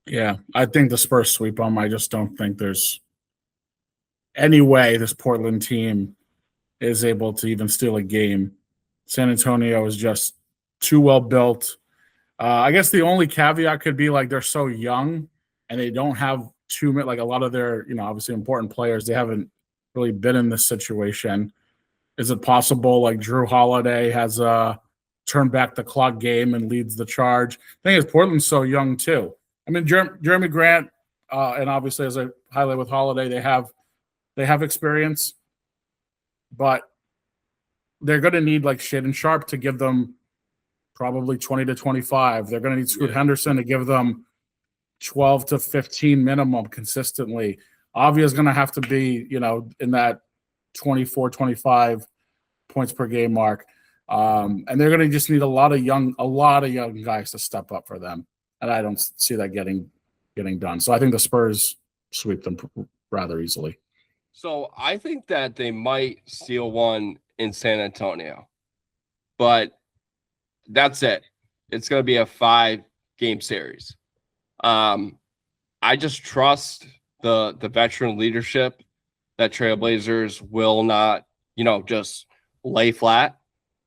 Yeah, I think the Spurs sweep them. I just don't think there's any way this Portland team is able to even steal a game. San Antonio is just too well built. I guess the only caveat could be like they're so young and they don't have too many, like a lot of their, obviously important players. They haven't really been in this situation. Is it possible like Drew Holiday has a turn back the clock game and leads the charge? The thing is, Portland's so young too. I mean, Jeremy Grant, and obviously as I highlight with Holiday, they have experience, but they're going to need like Shaedon Sharpe to give them probably 20 to 25. They're going to need Scoot Henderson to give them 12 to 15 minimum consistently. Avia is going to have to be, in that 24, 25 points per game mark. And they're going to just need a lot of young guys to step up for them. And I don't see that getting done. So I think the Spurs sweep them rather easily. So I think that they might steal one in San Antonio, but that's it. It's going to be a 5-game series. I just trust the veteran leadership that Trailblazers will not, just lay flat.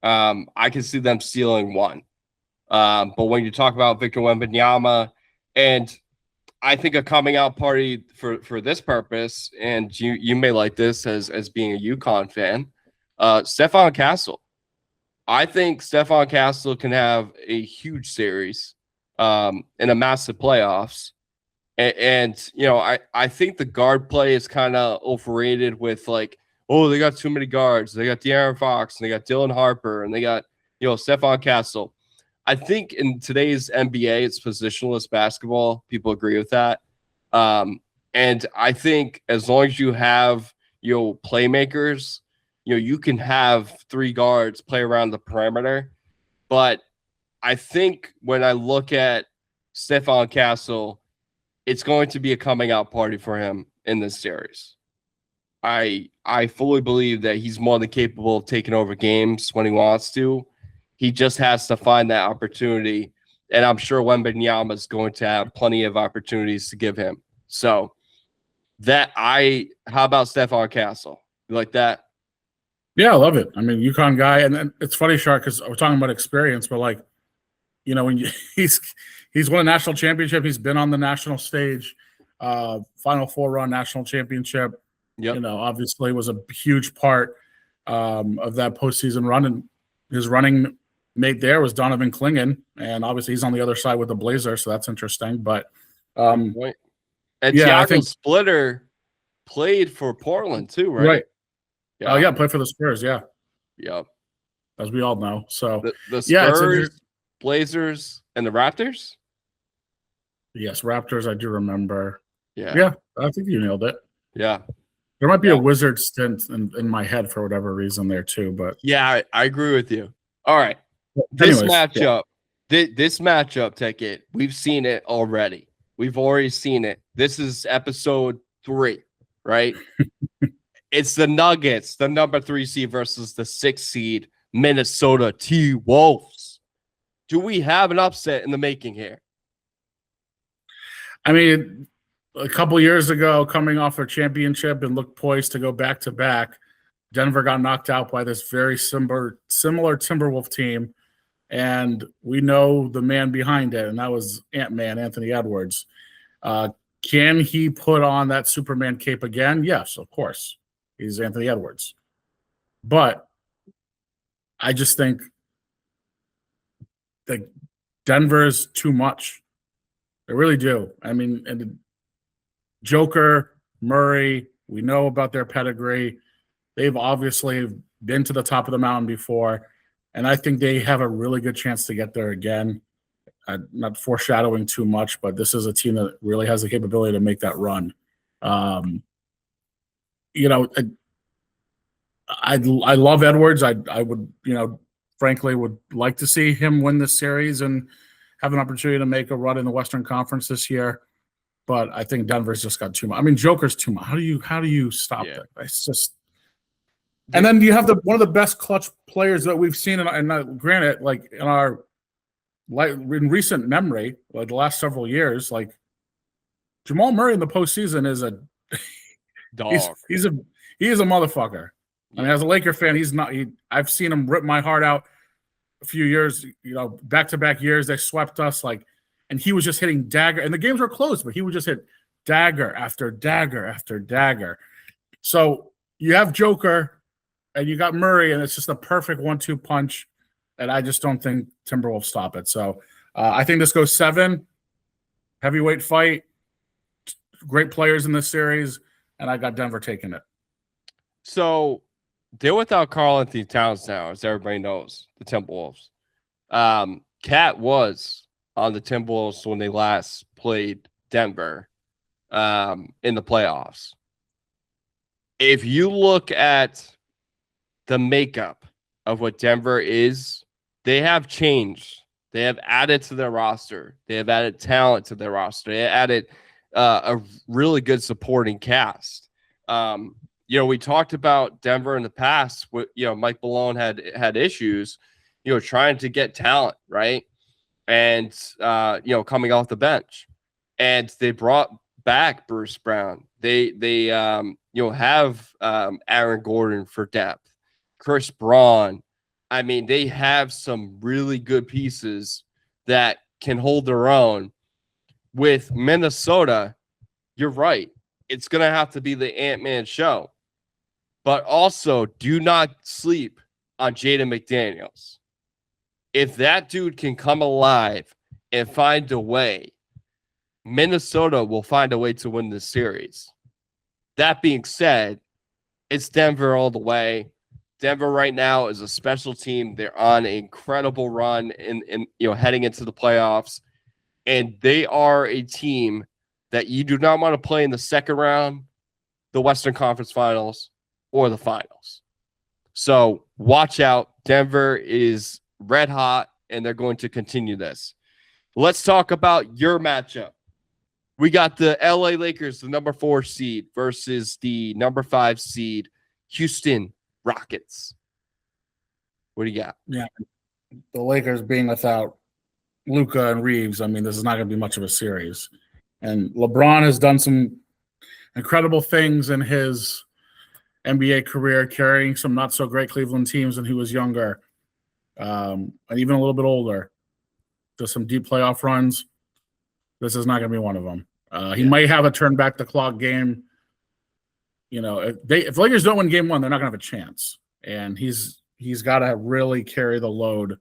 I can see them stealing one. But when you talk about Victor Wembanyama, and I think a coming out party for this purpose, and you may like this as being a UConn fan, Stephon Castle. I think Stephon Castle can have a huge series in a massive playoffs. And I think the guard play is kind of overrated with like, oh, they got too many guards. They got De'Aaron Fox, and they got Dylan Harper, and they got, Stephon Castle. I think in today's NBA, it's positionless basketball. People agree with that. And I think as long as you have, playmakers, you can have 3 guards play around the perimeter. But I think when I look at Stephon Castle, it's going to be a coming out party for him in this series. I fully believe that he's more than capable of taking over games when he wants to. He just has to find that opportunity, and I'm sure Wembanyama is going to have plenty of opportunities to give him. So how about Stephon Castle? You like that? Yeah, I love it. I mean, UConn guy, and it's funny, Shark, because we're talking about experience, but like, when he's won a national championship, he's been on the national stage, Final Four run, national championship. Yep. Obviously was a huge part of that postseason run, and his running mate there was Donovan Clingan, and obviously he's on the other side with the Blazers, so that's interesting. But and Thiago Splitter played for Portland too, right? Right. Played for the Spurs. Yeah. Yep. As we all know. So the Spurs, Blazers, and the Raptors. Yes, Raptors. I do remember. Yeah. I think you nailed it. Yeah. There might be a Wizard stint in my head for whatever reason there too, but yeah, I agree with you. All right. This matchup, Tech, we've seen it already. We've already seen it. This is episode 3, right? It's the Nuggets, the number 3 seed versus the 6 seed Minnesota T-Wolves. Do we have an upset in the making here? I mean, a couple years ago, coming off a championship and looked poised to go back to back, Denver got knocked out by this very similar Timberwolf team, and we know the man behind it, and that was Ant-Man, Anthony Edwards. Can he put on that Superman cape again? Yes, of course. He's Anthony Edwards. But I just think that Denver's too much. They really do. I mean, and Joker, Murray, we know about their pedigree. They've obviously been to the top of the mountain before, and I think they have a really good chance to get there again. I'm not foreshadowing too much, but this is a team that really has the capability to make that run. You know, I love Edwards. I would, you know, frankly, would like to see him win this series and have an opportunity to make a run in the Western Conference this year. But I think Denver's just got too much. I mean, Joker's too much. How do you stop that? It's just. And then you have one of the best clutch players that we've seen, and granted, like in recent memory, like the last several years, like Jamal Murray in the postseason is a dog. He is a motherfucker. I mean, as a Laker fan, he's not. I've seen him rip my heart out a few years, you know, back-to-back years. They swept us, like, and he was just hitting dagger, and the games were close, but he would just hit dagger after dagger after dagger. So you have Joker, and you got Murray, and it's just a perfect 1-2 punch. And I just don't think Timberwolves stop it. So I think this goes 7. Heavyweight fight. Great players in this series, and I got Denver taking it. So they're without Karl-Anthony Towns now, as everybody knows, the Timberwolves. Cat was on the Timberwolves when they last played Denver in the playoffs. If you look at the makeup of what Denver is, they have changed. They have added to their roster. They have added talent to their roster. They added a really good supporting cast. You know, we talked about Denver in the past. You know, Mike Malone had issues, you know, trying to get talent, right? And, you know, coming off the bench. And they brought back Bruce Brown. They you know, have Aaron Gordon for depth. Chris Braun. I mean, they have some really good pieces that can hold their own. With Minnesota, you're right. It's going to have to be the Ant-Man show. But also, do not sleep on Jaden McDaniels. If that dude can come alive and find a way, Minnesota will find a way to win this series. That being said, it's Denver all the way. Denver right now is a special team. They're on an incredible run in you know, heading into the playoffs. And they are a team that you do not want to play in the second round, the Western Conference Finals, or the finals. So watch out. Denver is red hot, and they're going to continue this. Let's talk about your matchup. We got the LA Lakers, the number 4 seed, versus the number 5 seed, Houston Rockets. What do you got? Yeah, the Lakers being without Luka and Reeves, I mean, this is not going to be much of a series. And LeBron has done some incredible things in his NBA career, carrying some not so great Cleveland teams when he was younger, and even a little bit older. Does some deep playoff runs. This is not going to be one of them. He might have a turn back the clock game. You know, if Lakers don't win game 1, they're not going to have a chance. And he's got to really carry the load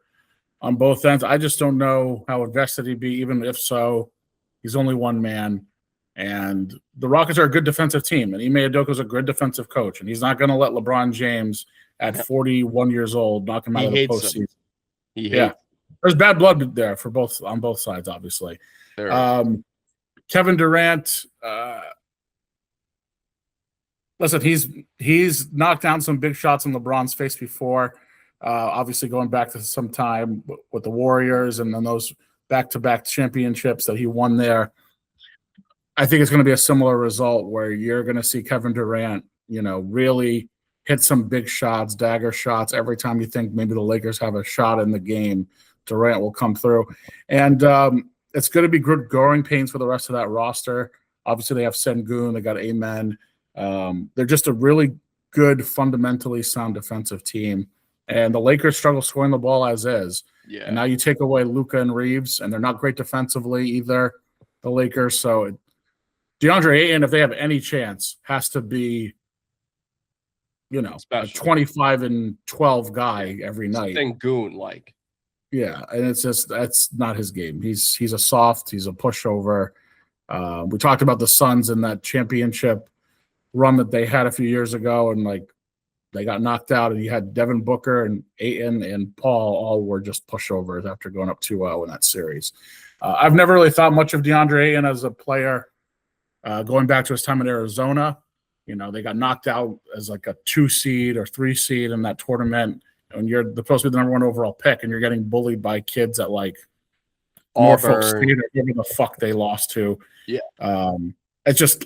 on both ends. I just don't know how invested he'd be, even if so. He's only one man. And the Rockets are a good defensive team, and Ime Udoka's a good defensive coach, and he's not going to let LeBron James at 41 years old knock him out of the postseason. Yeah, there's bad blood there on both sides, obviously. Kevin Durant, listen, he's knocked down some big shots in LeBron's face before. Obviously, going back to some time with the Warriors and then those back-to-back championships that he won there. I think it's going to be a similar result where you're going to see Kevin Durant, you know, really hit some big shots, dagger shots. Every time you think maybe the Lakers have a shot in the game, Durant will come through. And it's going to be good growing pains for the rest of that roster. Obviously, they have Sengun. They got Amen. They're just a really good, fundamentally sound defensive team. And the Lakers struggle scoring the ball as is. Yeah. And now you take away Luka and Reeves, and they're not great defensively either, the Lakers. So DeAndre Ayton, if they have any chance, has to be, a 25 and 12 guy every night. Sengun like. Yeah, and it's just that's not his game. He's a soft, he's a pushover. We talked about the Suns in that championship run that they had a few years ago, and like they got knocked out, and you had Devin Booker and Ayton and Paul all were just pushovers after going up 2-0 in that series. I've never really thought much of DeAndre Ayton as a player. Going back to his time in Arizona, they got knocked out as like a 2 seed or 3 seed in that tournament. And you're supposed to be the number 1 overall pick, and you're getting bullied by kids at like Norfolk State or whatever the fuck they lost to. Yeah. It's just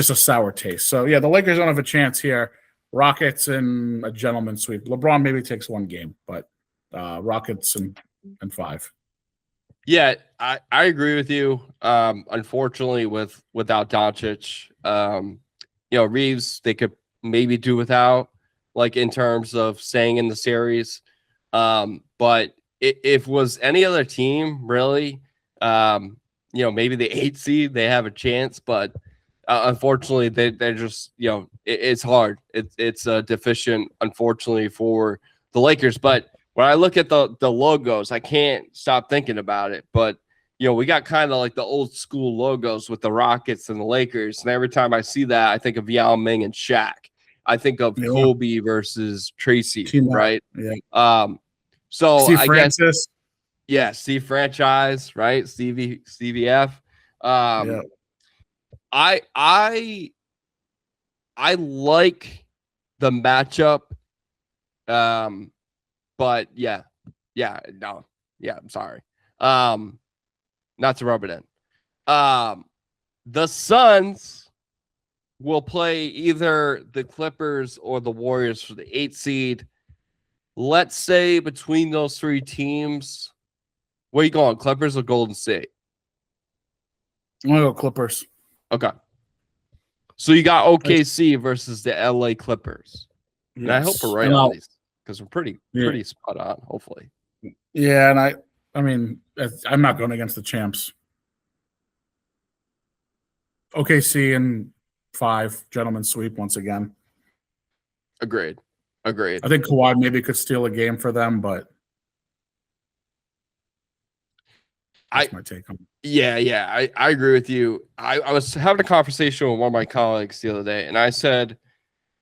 a sour taste. So yeah, the Lakers don't have a chance here. Rockets in a gentleman's sweep. LeBron maybe takes 1 game, but Rockets in 5. Yeah, I agree with you. Unfortunately, without Doncic, Reeves they could maybe do without, like in terms of staying in the series. But if was any other team really, maybe the 8 seed they have a chance, but unfortunately they're just it's hard. It's deficient, unfortunately, for the Lakers. But when I look at the logos, I can't stop thinking about it. But we got kind of like the old school logos with the Rockets and the Lakers, and every time I see that, I think of Yao Ming and Shaq. I think of Kobe versus Tracy, right? Yeah. So Steve I Francis. guess, Steve Franchise, right? Stevie F. Yeah. I like the matchup. But I'm sorry. Not to rub it in. The Suns will play either the Clippers or the Warriors for the 8 seed. Let's say between those 3 teams, where are you going? Clippers or Golden State? I'm gonna go Clippers. Okay. So you got OKC versus the LA Clippers. Yes. And I hope we're right on these because we're pretty spot on, hopefully. Yeah, and I mean, I'm not going against the champs. OKC and 5, gentlemen's sweep once again. Agreed. I think Kawhi maybe could steal a game for them, but that's my take on it. Yeah, I agree with you. I was having a conversation with one of my colleagues the other day, and I said,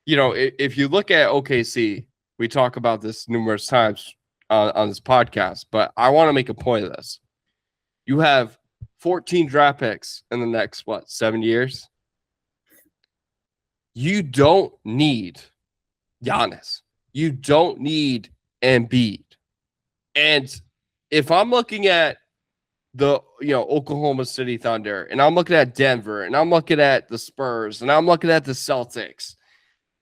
if you look at OKC, we talk about this numerous times on this podcast, but I want to make a point of this. You have 14 draft picks in the next, 7 years? You don't need Giannis. You don't need Embiid. And if I'm looking at the Oklahoma City Thunder, and I'm looking at Denver, and I'm looking at the Spurs, and I'm looking at the Celtics,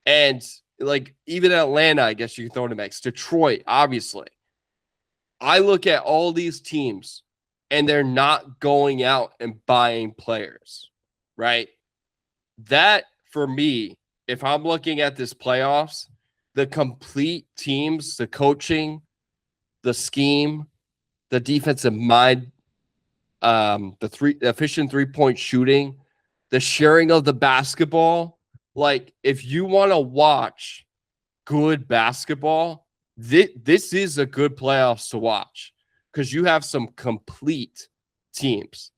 and like even Atlanta, I guess you can throw in a mix. Detroit, obviously. I look at all these teams, and they're not going out and buying players, right? That, for me, if I'm looking at this playoffs, the complete teams, the coaching, the scheme, the defensive mind, the efficient 3-point shooting, the sharing of the basketball. Like, if you want to watch good basketball, this is a good playoffs to watch because you have some complete teams.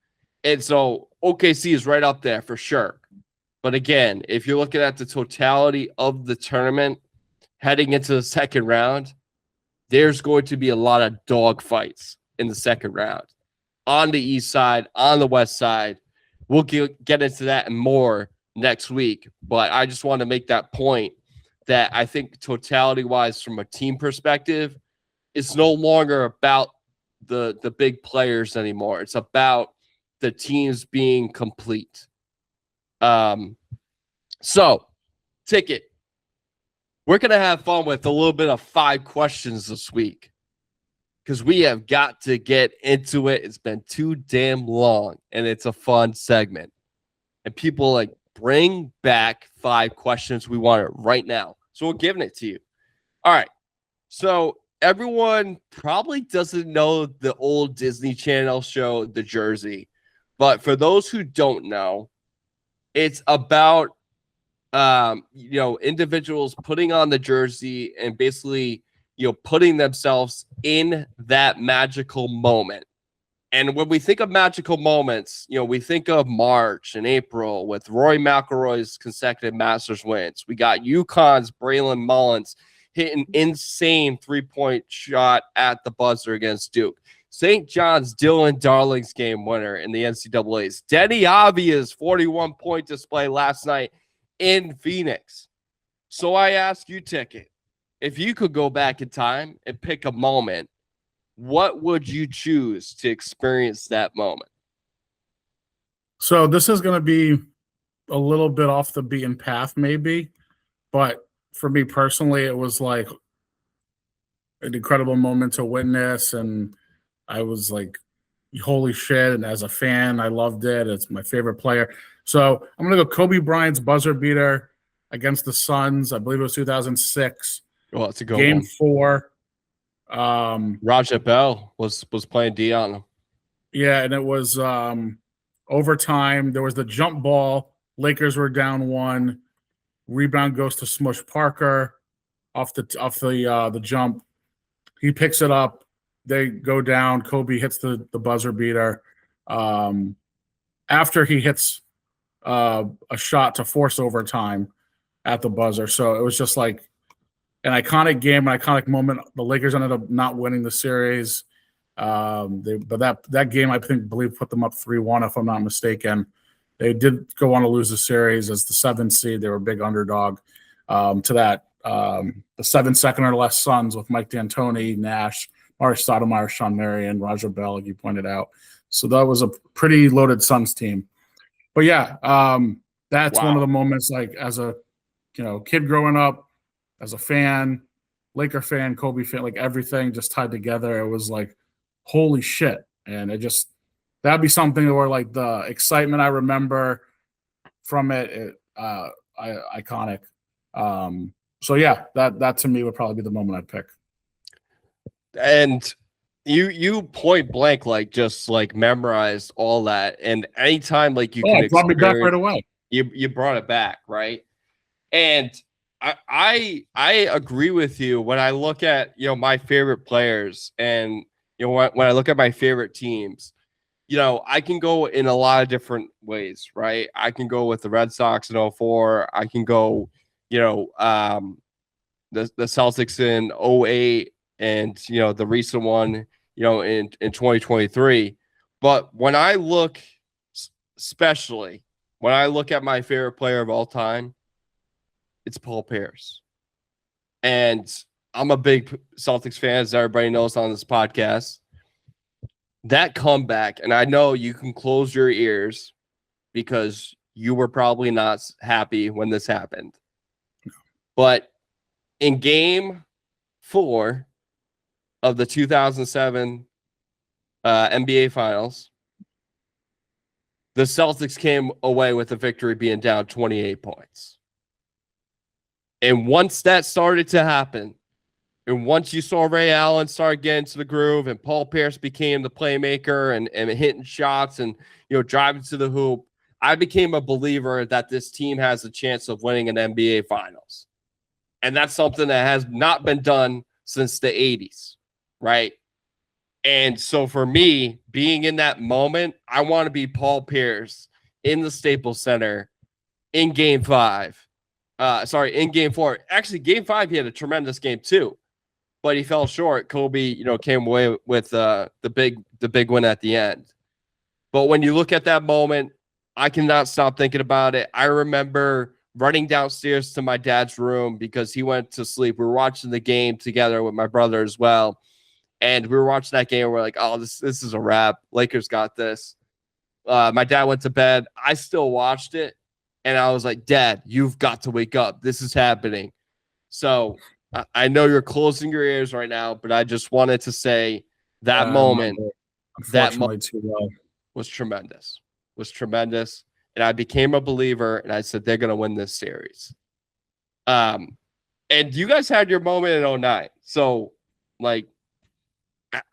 And so OKC is right up there for sure. But again, if you're looking at the totality of the tournament heading into the second round, there's going to be a lot of dog fights in the second round on the east side, on the west side. We'll get into that and more next week. But I just want to make that point that I think totality-wise from a team perspective, it's no longer about the big players anymore. It's about the teams being complete. So, Ticket, we're going to have fun with a little bit of 5 questions this week because we have got to get into it. It's been too damn long, and it's a fun segment. and people like bring back 5 questions we want it right now. So we're giving it to you. All right. So everyone probably doesn't know the old Disney Channel show, The Jersey. But for those who don't know, it's about individuals putting on the jersey and basically, putting themselves in that magical moment. And when we think of magical moments, we think of March and April with Rory McIlroy's consecutive Masters wins. We got UConn's Braylon Mullins hit an insane 3-point shot at the buzzer against Duke. St. John's Dylan Darling's game winner in the NCAAs. Denny Avia's 41-point display last night in Phoenix. So I ask you, Ticket, if you could go back in time and pick a moment, what would you choose to experience that moment? So this is going to be a little bit off the beaten path, maybe, but for me personally, it was like an incredible moment to witness, and I was like, holy shit. And as a fan, I loved it. It's my favorite player. So I'm going to go Kobe Bryant's buzzer beater against the Suns. I believe it was 2006. Oh, it's a good Game one. 4. Raja Bell was playing D on him. Yeah, and it was overtime. There was the jump ball. Lakers were down 1. Rebound goes to Smush Parker off the jump. He picks it up. They go down. Kobe hits the buzzer beater. After he hits a shot to force overtime at the buzzer. So it was just like an iconic game, an iconic moment. The Lakers ended up not winning the series. But that game, I believe, put them up 3-1, if I'm not mistaken. They did go on to lose the series as the 7th seed. They were a big underdog to that. The 7 second or less Suns with Mike D'Antoni, Nash, Mari Stoudemire, Sean Marion, Raja Bell, like you pointed out. So that was a pretty loaded Suns team. But yeah, that's one of the moments, like as a kid growing up, as a fan, Laker fan, Kobe fan, like everything just tied together. It was like, holy shit. And that'd be something where like the excitement I remember from it iconic. So yeah, that to me would probably be the moment I'd pick. And you point blank, like just like memorized all that. And anytime like you can brought me back right away. You brought it back, right? And I agree with you when I look at my favorite players and when I look at my favorite teams, I can go in a lot of different ways, right? I can go with the Red Sox in 2004. I can go, the Celtics in 2008 and, the recent one, in 2023. But when I look, especially when I look at my favorite player of all time, it's Paul Pierce. And I'm a big Celtics fan, as everybody knows on this podcast. That comeback, and I know you can close your ears because you were probably not happy when this happened. But in game 4 of the 2007 NBA Finals, the Celtics came away with the victory being down 28 points. And once that started to happen, and once you saw Ray Allen start getting to the groove and Paul Pierce became the playmaker and hitting shots and driving to the hoop, I became a believer that this team has a chance of winning an NBA Finals. And that's something that has not been done since the 80s, right? And so for me, being in that moment, I want to be Paul Pierce in the Staples Center in game 5. In game 4. Actually, game 5, he had a tremendous game too, but he fell short. Kobe, came away with the big win at the end. But when you look at that moment, I cannot stop thinking about it. I remember running downstairs to my dad's room because he went to sleep. We were watching the game together with my brother as well. And we were watching that game. And we're like, oh, this is a wrap. Lakers got this. My dad went to bed. I still watched it. And I was like, Dad, you've got to wake up. This is happening. So I know you're closing your ears right now, but I just wanted to say that moment, too well. was tremendous. Was tremendous. and I became a believer, and I said they're going to win this series. And you guys had your moment in 09. So, like,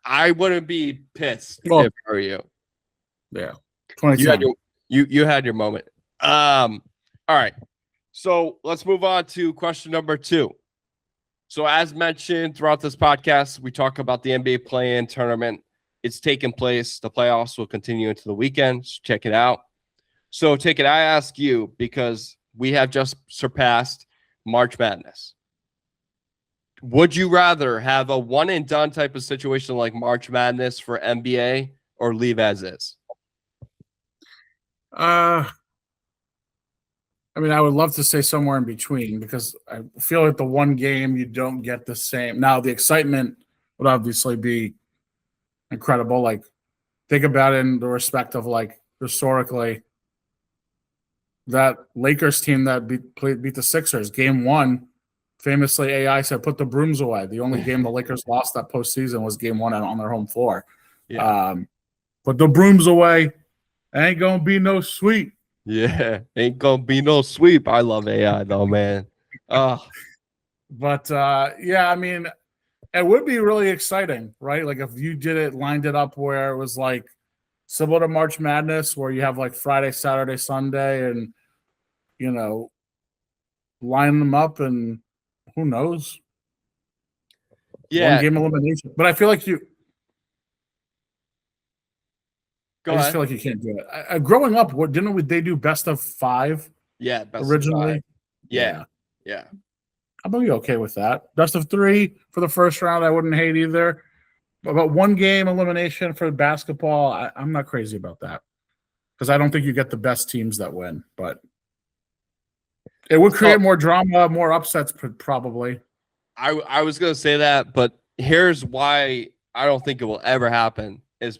I wouldn't be pissed if I were you. Yeah. You had your moment. All right. So let's move on to question number 2. So as mentioned throughout this podcast, we talk about the NBA play-in tournament. It's taking place. The playoffs will continue into the weekend. So check it out. So Ticket, I ask you, because we have just surpassed March Madness. Would you rather have a one and done type of situation like March Madness for NBA or leave as is? I mean, I would love to say somewhere in between, because I feel like the one game you don't get the same. Now, the excitement would obviously be incredible. Like, think about it in the respect of, like, historically, that Lakers team that beat the Sixers, game 1, famously AI said, put the brooms away. The only game the Lakers lost that postseason was game 1 on their home floor. Yeah. Put the brooms away. Ain't going to be no sweep. Yeah, ain't gonna be no sweep. I love AI though, man. But yeah, I mean, it would be really exciting, right? Like, if you lined it up where it was like similar to March Madness, where you have like Friday, Saturday, Sunday, and line them up, and who knows? Yeah, one game elimination. But I feel like Go I just ahead. feel like you can't do it. Growing up, didn't they do best of 5? Yeah, best originally. of 5. Yeah. I'm gonna be okay with that. Best of 3 for the first round, I wouldn't hate either. But one game elimination for basketball, I'm not crazy about that, because I don't think you get the best teams that win. But it would create more drama, more upsets, probably. I was gonna say that, but here's why I don't think it will ever happen. Is,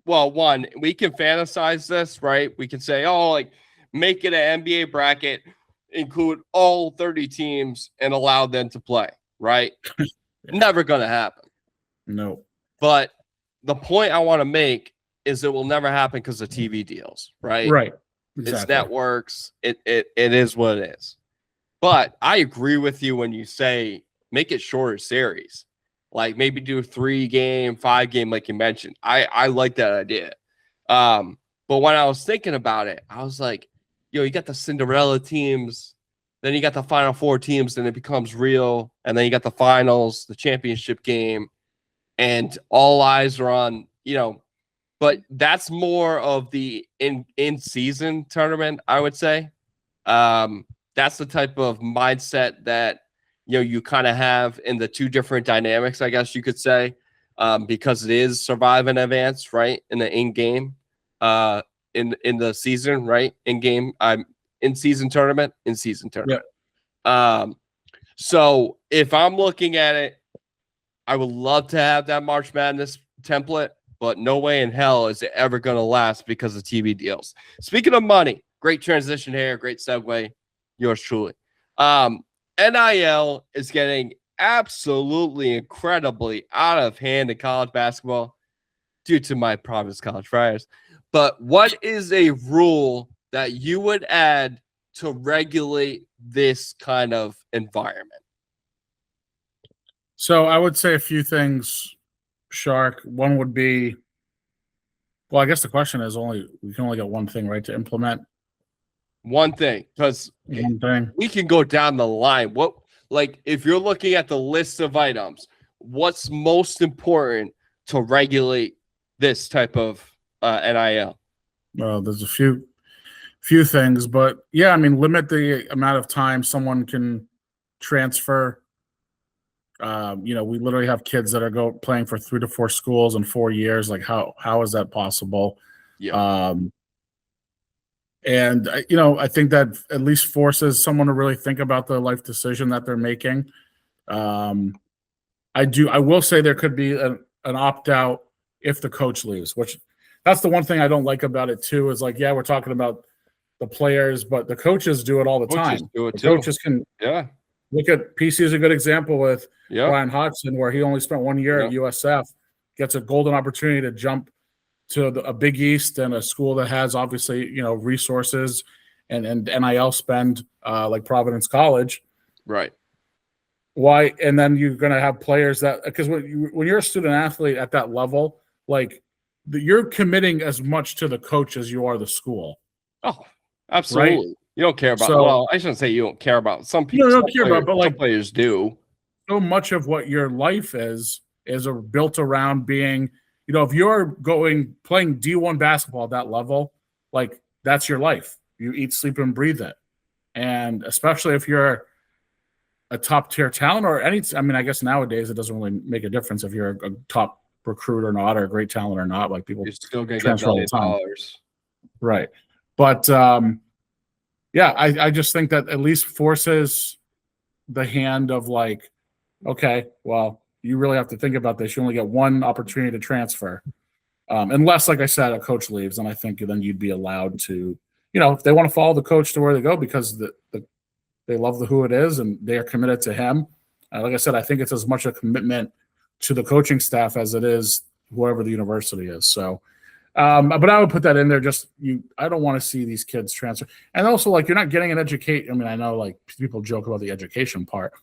well, one, we can fantasize this, right? We can say, oh, like, make it an NBA bracket, include all 30 teams, and allow them to play, right? Yeah. Never going to happen. No. But the point I want to make is it will never happen because of TV deals, right? Right. Exactly. It's networks. It is what it is. But I agree with you when you say make it shorter series. Like, maybe do a 3-game, 5-game, like you mentioned. I like that idea. But when I was thinking about it, I was like, you got the Cinderella teams, then you got the Final Four teams, then it becomes real, and then you got the finals, the championship game, and all eyes are on, but that's more of the in-season tournament, I would say. That's the type of mindset that you kind of have in the two different dynamics, I guess you could say, because it is survive and advance, right? In the in-game, in the season, right? In-game, in-season tournament. Yeah. So if I'm looking at it, I would love to have that March Madness template, but no way in hell is it ever going to last because of TV deals. Speaking of money, great transition here, great segue. Yours truly. NIL is getting absolutely incredibly out of hand in college basketball due to my promised college friars. But what is a rule that you would add to regulate this kind of environment? So I would say a few things, Shark. One would be, well, I guess the question is we can only get one thing, right, to implement. One thing, because we can go down the line. If you're looking at the list of items, what's most important to regulate this type of NIL? Well, there's a few things, but yeah, I mean, limit the amount of time someone can transfer. We literally have kids that are playing for 3 to 4 schools in 4 years. Like, how is that possible? Yeah. And I think that at least forces someone to really think about the life decision that they're making. I will say there could be an opt-out if the coach leaves, which that's the one thing I don't like about it too, is like, yeah, we're talking about the players, but the coaches do it all the time. Coaches can look at PC is a good example with Brian Hodgson, where he only spent 1 year at USF, gets a golden opportunity to jump to a Big East and a school that has obviously, resources and NIL spend like Providence College. Right. Why? And then you're going to have players that, because when you're a student athlete at that level, like you're committing as much to the coach as you are the school. Oh, absolutely. Right? You don't care about, well, I shouldn't say you don't care about some people. You don't care about, but like some players do. So much of what your life is built around being, if you're playing D1 basketball at that level, like that's your life. You eat, sleep, and breathe it. And especially if you're a top tier talent I guess nowadays it doesn't really make a difference if you're a top recruit or not, or a great talent or not. Like people, you're still going to get $1 million. Right. But I just think that at least forces the hand of like, okay, well, you really have to think about this. You only get one opportunity to transfer. Unless, like I said, a coach leaves, and I think then you'd be allowed to, if they want to follow the coach to where they go because they love who it is and they are committed to him. Like I said, I think it's as much a commitment to the coaching staff as it is whoever the university is. So, but I would put that in there. I don't want to see these kids transfer. And also, like, you're not getting an education. I mean, I know like people joke about the education part,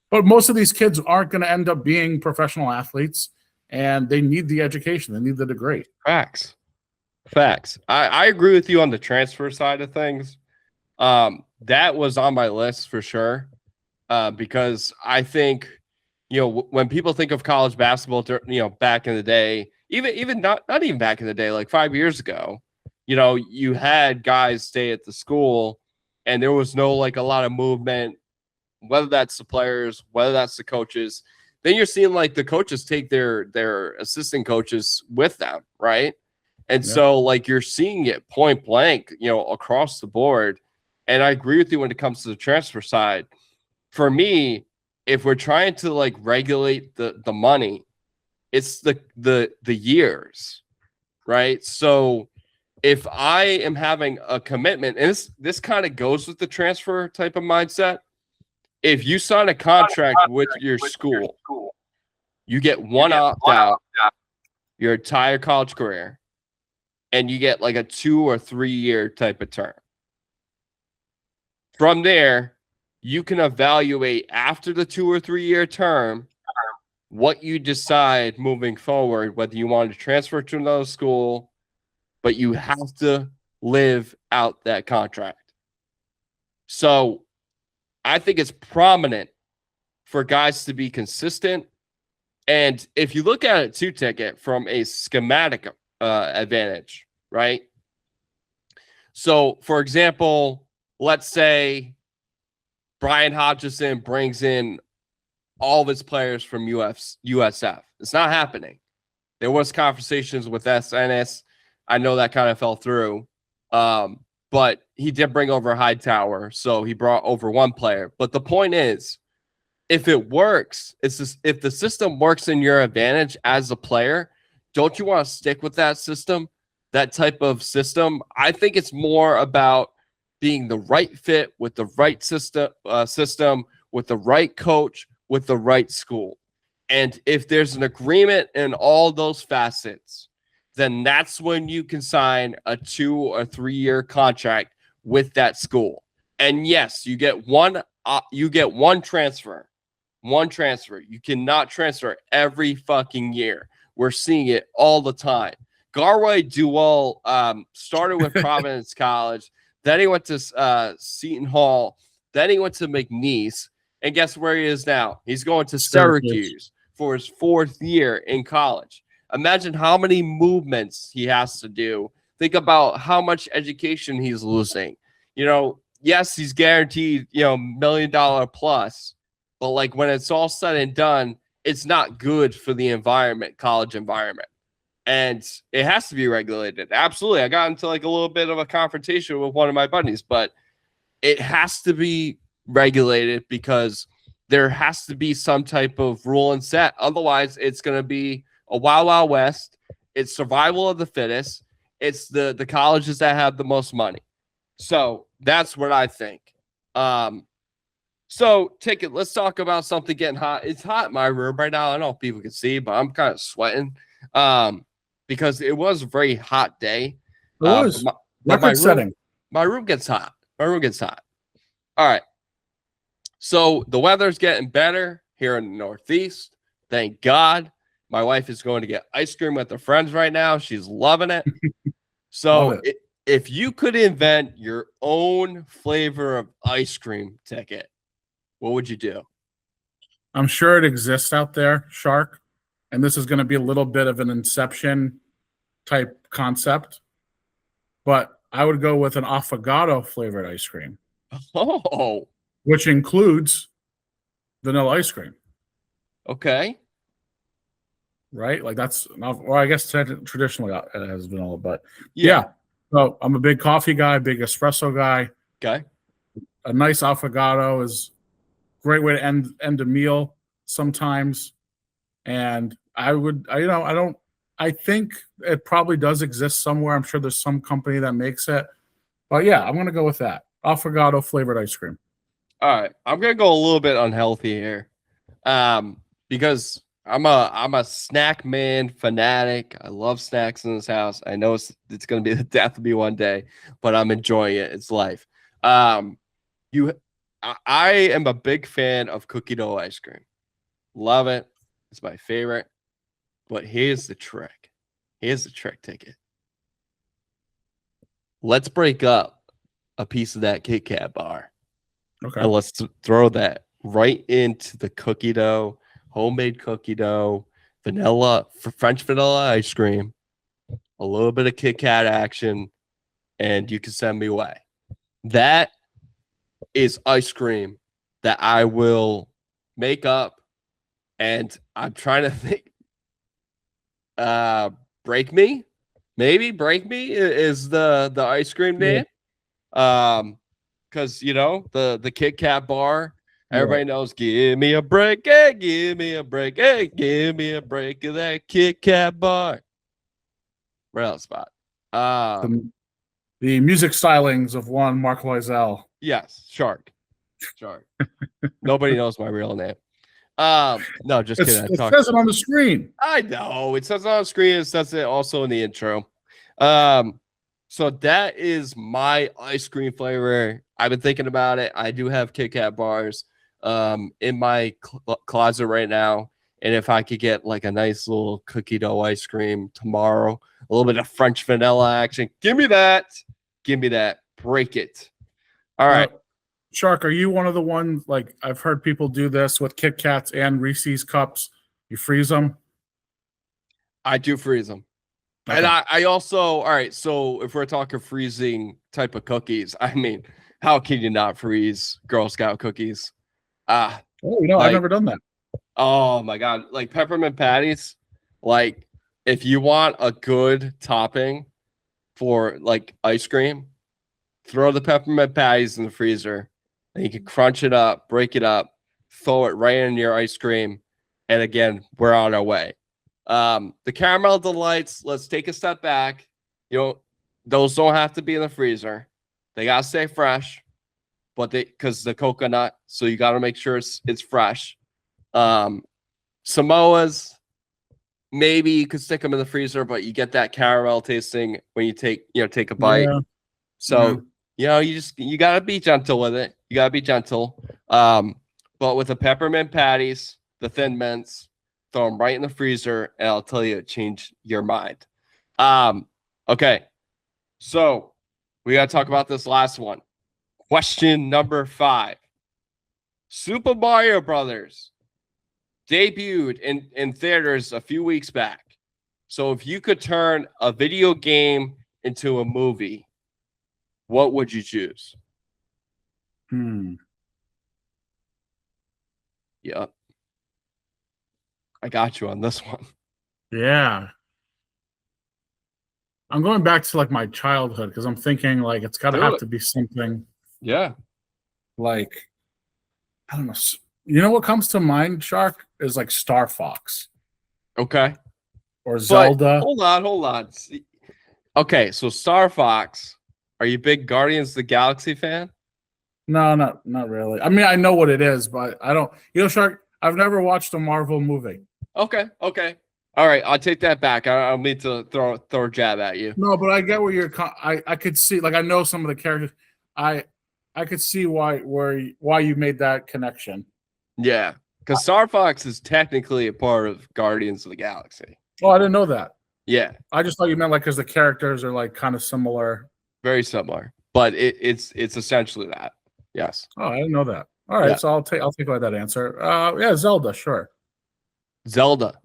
but most of these kids aren't going to end up being professional athletes, and they need the education. They need the degree. Facts. I agree with you on the transfer side of things. That was on my list for sure, because I think, when people think of college basketball, back in the day, even not even back in the day, like 5 years ago, you had guys stay at the school, and there was no like a lot of movement, whether that's the players, whether that's the coaches. Then you're seeing like the coaches take their assistant coaches with them, right? And so like you're seeing it point blank, across the board. And I agree with you when it comes to the transfer side. For me, if we're trying to like regulate the money, it's the years, right? So if I am having a commitment, and this kind of goes with the transfer type of mindset. If you sign a contract with your school, you get one opt-out your entire college career, and you get like a 2 or 3 year type of term. From there, you can evaluate after the 2 or 3 year term what you decide moving forward, whether you want to transfer to another school, but you have to live out that contract. So I think it's prominent for guys to be consistent. And if you look at it too, Ticket, from a schematic advantage, right? So, for example, let's say Brian Hodgson brings in all of his players from USF. It's not happening. There was conversations with SNS. I know that kind of fell through. But he did bring over Hightower, so he brought over one player. But the point is, if it works, if the system works in your advantage as a player, don't you want to stick with that system, that type of system? I think it's more about being the right fit with the right system, with the right coach, with the right school. And if there's an agreement in all those facets, then that's when you can sign a 2 or 3 year contract with that school. And yes, you get one transfer. You cannot transfer every fucking year. We're seeing it all the time. Garway Duell started with Providence College. Then he went to Seton Hall. Then he went to McNeese. And guess where he is now? He's going to Syracuse for his 4th year in college. Imagine how many movements he has to do. Think about how much education he's losing. Yes, he's guaranteed, $1 million plus, but like when it's all said and done, it's not good for the environment, college environment. And it has to be regulated. Absolutely. I got into like a little bit of a confrontation with one of my buddies, but it has to be regulated because there has to be some type of rule and set. Otherwise, it's going to be a wild, wild west. It's survival of the fittest. It's the colleges that have the most money. So that's what I think. So, Ticket, let's talk about something getting hot. It's hot in my room right now. I don't know if people can see, but I'm kind of sweating. because it was a very hot day. It was but record setting. My room gets hot. My room gets hot. All right. So the weather's getting better here in the Northeast. Thank God. My wife is going to get ice cream with her friends right now. She's loving it. So Love it. if you could invent your own flavor of ice cream ticket, what would you do? I'm sure it exists out there, Shark. And this is going to be a little bit of an Inception type concept. But I would go with an affogato flavored ice cream, Oh, which includes vanilla ice cream, okay. right? Like that's, well, I guess traditionally it has vanilla, but yeah. So I'm a big coffee guy, big espresso guy. Okay. A nice affogato is a great way to end a meal sometimes. And I think it probably does exist somewhere. I'm sure there's some company that makes it. But yeah, I'm going to go with that. Affogato flavored ice cream. All right. I'm going to go a little bit unhealthy here. Because I'm a snack man fanatic. I love snacks in this house. I know it's going to be the death of me one day, but I'm enjoying it. It's life. I am a big fan of cookie dough ice cream. Love it. It's my favorite. But here's the trick. Here's the trick ticket. Let's break up a piece of that Kit Kat bar. Okay. And let's throw that right into the cookie dough, homemade cookie dough, vanilla, French vanilla ice cream, a little bit of Kit Kat action, and you can send me away. That is ice cream that I will make up. And I'm trying to think. Break Me? Maybe Break Me is the ice cream name. Because the Kit Kat bar, everybody knows, give me a break, hey, give me a break, hey, give me a break of that Kit Kat bar. Where else spot? The music stylings of one Mark Loisel. Yes, Shark. Nobody knows my real name. No, just kidding. It says it on the screen. I know it says it on the screen. It says it also in the intro. So that is my ice cream flavor. I've been thinking about it. I do have Kit Kat bars in my closet right now. And if I could get like a nice little cookie dough ice cream tomorrow, a little bit of French vanilla action, give me that. Give me that. Break it. All right. Shark, are you one of the ones, like I've heard people do this with Kit Kats and Reese's cups? You freeze them? I do freeze them. Okay. And I also, all right, so if we're talking freezing type of cookies, I mean, how can you not freeze Girl Scout cookies? I've never done that. Oh my God. Like peppermint patties, like if you want a good topping for like ice cream, throw the peppermint patties in the freezer. And you can crunch it up, break it up, throw it right in your ice cream. And again, we're on our way. The caramel delights, let's take a step back. Those don't have to be in the freezer. They got to stay fresh, but because the coconut, so you got to make sure it's fresh. Samoas, maybe you could stick them in the freezer, but you get that caramel tasting when you take a bite. Yeah. So, you got to be gentle with it. You got to be gentle. But with the peppermint patties, the Thin Mints, throw them right in the freezer, and I'll tell you, it changed your mind. Okay. So we got to talk about this last one. Question number 5. Super Mario Brothers debuted in theaters a few weeks back. So if you could turn a video game into a movie, what would you choose? Yep. I got you on this one. Yeah. I'm going back to like my childhood because I'm thinking like it's got to have to be something. Yeah. Like, I don't know. You know what comes to mind, Shark, is like Star Fox. Okay. Or Zelda. Hold on. Okay, so Star Fox. Are you a big Guardians of the Galaxy fan? No, not really. I mean, I know what it is, but I don't. Shark, I've never watched a Marvel movie. Okay. All right, I'll take that back. I don't mean to throw a jab at you. No, but I get where you're. I could see, like, I know some of the characters. I could see why you made that connection. Yeah, because Star Fox is technically a part of Guardians of the Galaxy. Oh, I didn't know that. Yeah, I just thought you meant like because the characters are like kind of similar. very similar, but it's essentially that. Yes. Oh, I didn't know that. All right, Yeah. so I'll take away that answer. Yeah, Zelda, sure. Zelda.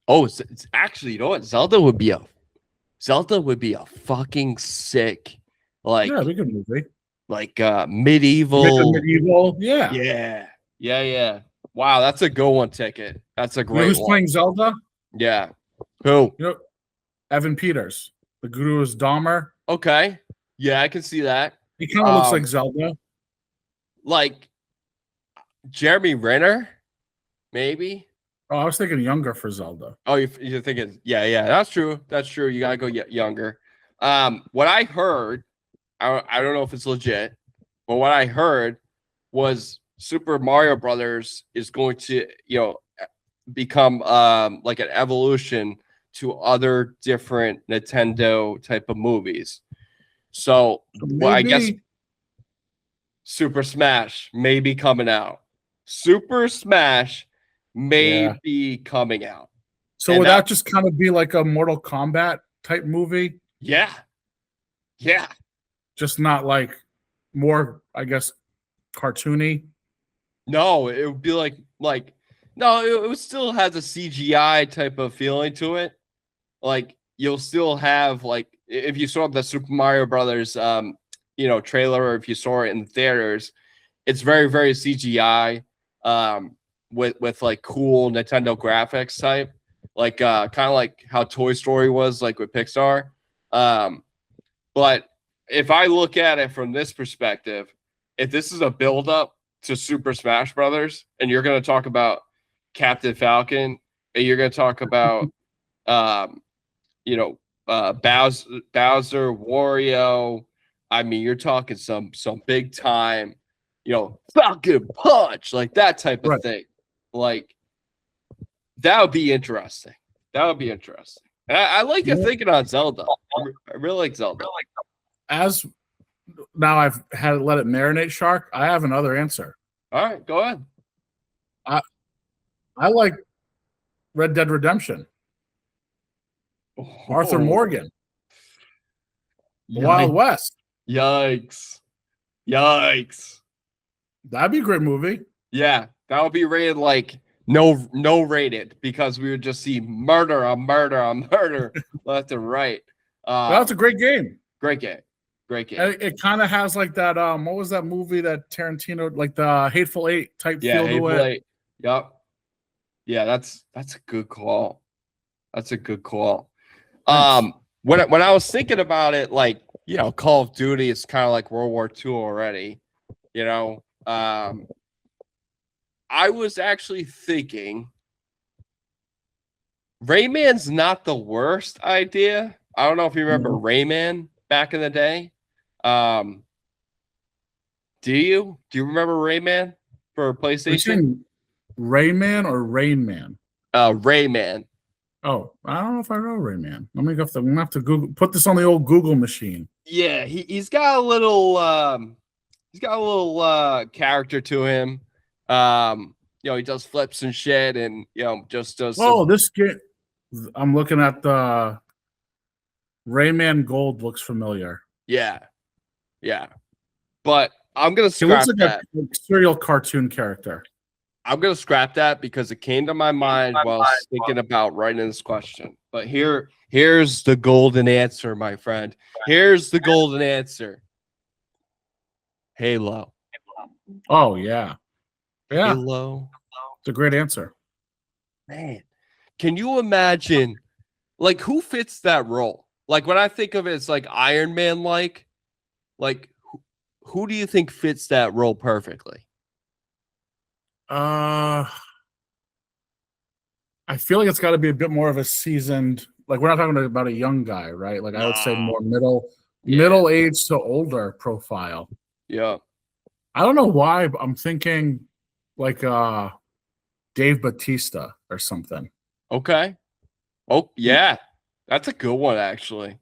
Oh, it's actually, you know what? Zelda would be a fucking sick, like, Yeah, it'd be a good movie. like medieval. Medieval, yeah. Yeah. Wow, that's a good one. Ticket. That's a You know great who's one. playing Zelda? Yeah. Who? You know, Evan Peters. The Guru is Dahmer. Okay. Yeah, I can see that. He kind of looks like Zelda. Like Jeremy Renner, maybe. Oh, I was thinking younger for Zelda. Oh, you're thinking, yeah, that's true. That's true. You gotta go younger. What I heard, I don't know if it's legit, but what I heard was Super Mario Brothers is going to, become like an evolution to other different Nintendo type of movies. So, well, I guess Super Smash may be coming out. Super Smash may be coming out. So would that just kind of be like a Mortal Kombat type movie? Yeah. Just not like more, I guess, cartoony. No, it would be like no, it would still has a CGI type of feeling to it. Like you'll still have like if you saw the Super Mario Brothers trailer, or if you saw it in the theaters, it's very, very CGI. With like cool Nintendo graphics type, like kind of like how Toy Story was like with Pixar. But if I look at it from this perspective, if this is a build up to Super Smash Brothers, and you're going to talk about Captain Falcon, and you're going to talk about Bowser, Wario, I mean, you're talking some big time, Falcon Punch, like that type of thing. Like that would be interesting. And I like your thinking on Zelda. I really like Zelda. As now I've had let it marinate, Shark. I have another answer. All right, go ahead. I like Red Dead Redemption. Arthur Morgan. Wild West. Yikes. That'd be a great movie. Yeah, that would be rated like no rated, because we would just see murder on murder left and right. That's a great game. Great game. It kind of has like that. What was that movie that Tarantino, like the Hateful Eight type feel to it? Eight. Yep. Yeah, that's a good call. When I was thinking about it, like, Call of Duty is kind of like World War II already, I was actually thinking Rayman's not the worst idea. I don't know if you remember Rayman back in the day. Do you remember Rayman for PlayStation? Rayman or Rain Man? Rayman. Oh, I don't know if I know Rayman. I'm gonna have to Google. Put this on the old Google machine. Yeah, he's got a little character to him. He does flips and shit, and just does. This game. I'm looking at the Rayman Gold. Looks familiar. Yeah, but I'm gonna scrap that. A serial cartoon character. I'm gonna scrap that because it came to my mind while I was thinking about writing this question. But here's the golden answer, my friend. Here's the golden answer. Halo. Oh yeah. Halo. It's a great answer. Man, can you imagine, like, who fits that role? Like, when I think of it, it's like Iron Man, like who do you think fits that role perfectly? I feel like it's got to be a bit more of a seasoned. Like, we're not talking about a young guy, right? Like, I would say more middle age to older profile. Yeah. I don't know why, but I'm thinking like Dave Bautista or something. Okay. Oh, yeah. That's a good one, actually.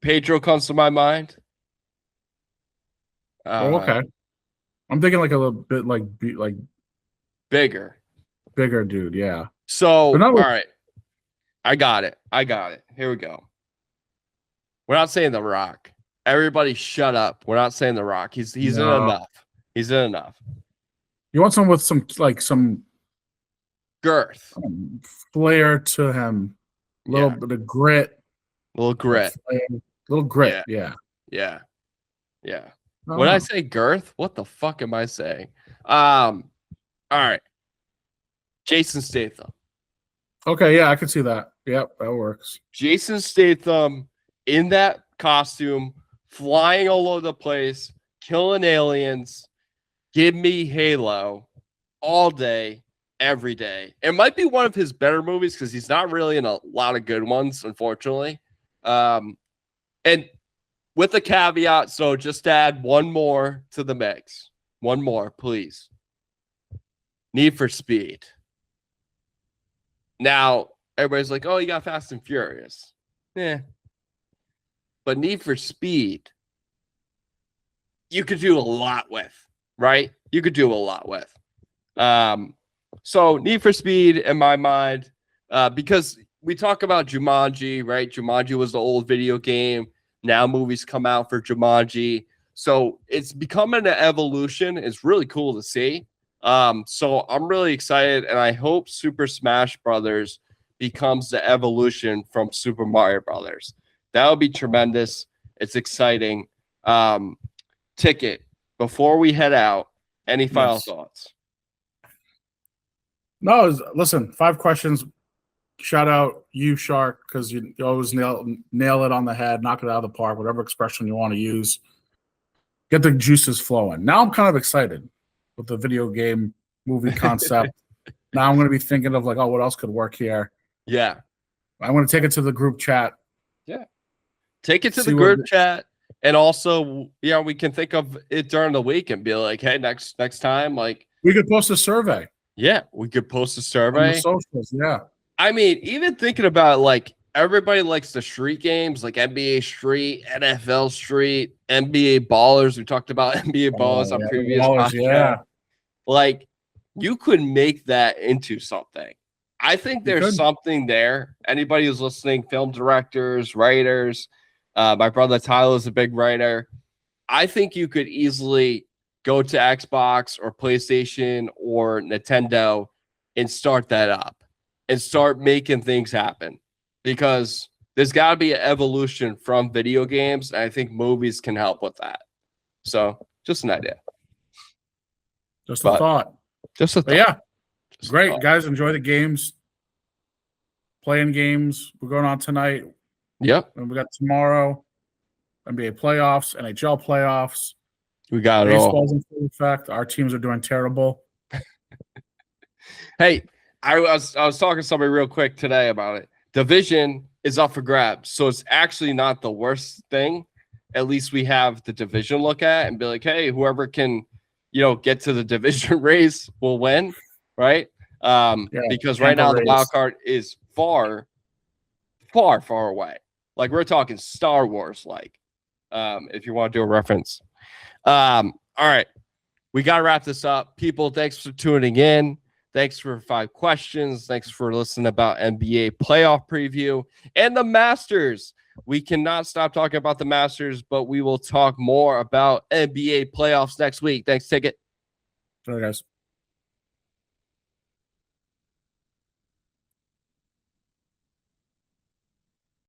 Pedro comes to my mind. Oh, okay. I'm thinking like a little bit like Bigger. bigger dude. Yeah. So, But not all like, right. I got it. Here we go. We're not saying The Rock. Everybody shut up. We're not saying The Rock. He's in No. enough. He's in enough. You want someone with some Girth. flair to him, a little bit of grit, Little grit. little grit. Yeah. Yeah. Yeah. Oh. When I say girth, what the fuck am I saying? All right. Jason Statham. Okay, yeah, I can see that. Yep, that works. Jason Statham in that costume, flying all over the place, killing aliens. Give me Halo all day, every day. It might be one of his better movies because he's not really in a lot of good ones, unfortunately. And with a caveat, so just add one more to the mix. One more, please. Need for Speed. Now, everybody's like, oh, you got Fast and Furious. Yeah. But Need for Speed, you could do a lot with, right? You could do a lot with. So Need for Speed, in my mind, because we talk about Jumanji, right? Jumanji was the old video game. Now movies come out for Jumanji. So it's becoming an evolution. It's really cool to see. So I'm really excited, and I hope Super Smash Brothers becomes the evolution from Super Mario Brothers. That would be tremendous. It's exciting. Ticket, before we head out, any final thoughts? No, listen, 5 questions. Shout out you, Shark, because you always nail it on the head, knock it out of the park, whatever expression you want to use. Get the juices flowing. Now I'm kind of excited with the video game movie concept. Now I'm going to be thinking of like, oh, what else could work here? Yeah. I'm going to take it to the group chat. Yeah. Take it to the group chat. And also, we can think of it during the week and be like, hey, next time, like, we could post a survey. Yeah, we could post a survey. On the socials, yeah. I mean, even thinking about like everybody likes the street games, like NBA Street, NFL Street, NBA Ballers. We talked about NBA Ballers on previous podcasts. Yeah. Like, you could make that into something. I think there's something there. Anybody who's listening, film directors, writers, my brother Tyler is a big writer. I think you could easily go to Xbox or PlayStation or Nintendo and start that up and start making things happen, because there's got to be an evolution from video games. And I think movies can help with that. So just an idea. Just a thought. Just a thought. But yeah. Just great. Guys, enjoy the games. Playing games. We're going on tonight. Yep. And we got tomorrow. NBA playoffs, NHL playoffs. We got it all. Baseball's in full effect. Our teams are doing terrible. Hey, I was talking to somebody real quick today about it. Division is up for grabs, so it's actually not the worst thing. At least we have the division look at and be like, hey, whoever can, get to the division race will win, right? Because right now the wild card is far, far, far away. Like, we're talking Star Wars, like, if you want to do a reference. All right, we got to wrap this up. People, thanks for tuning in. Thanks for 5 questions. Thanks for listening about NBA playoff preview and the Masters. We cannot stop talking about the Masters, but we will talk more about NBA playoffs next week. Thanks, Ticket. All right, guys.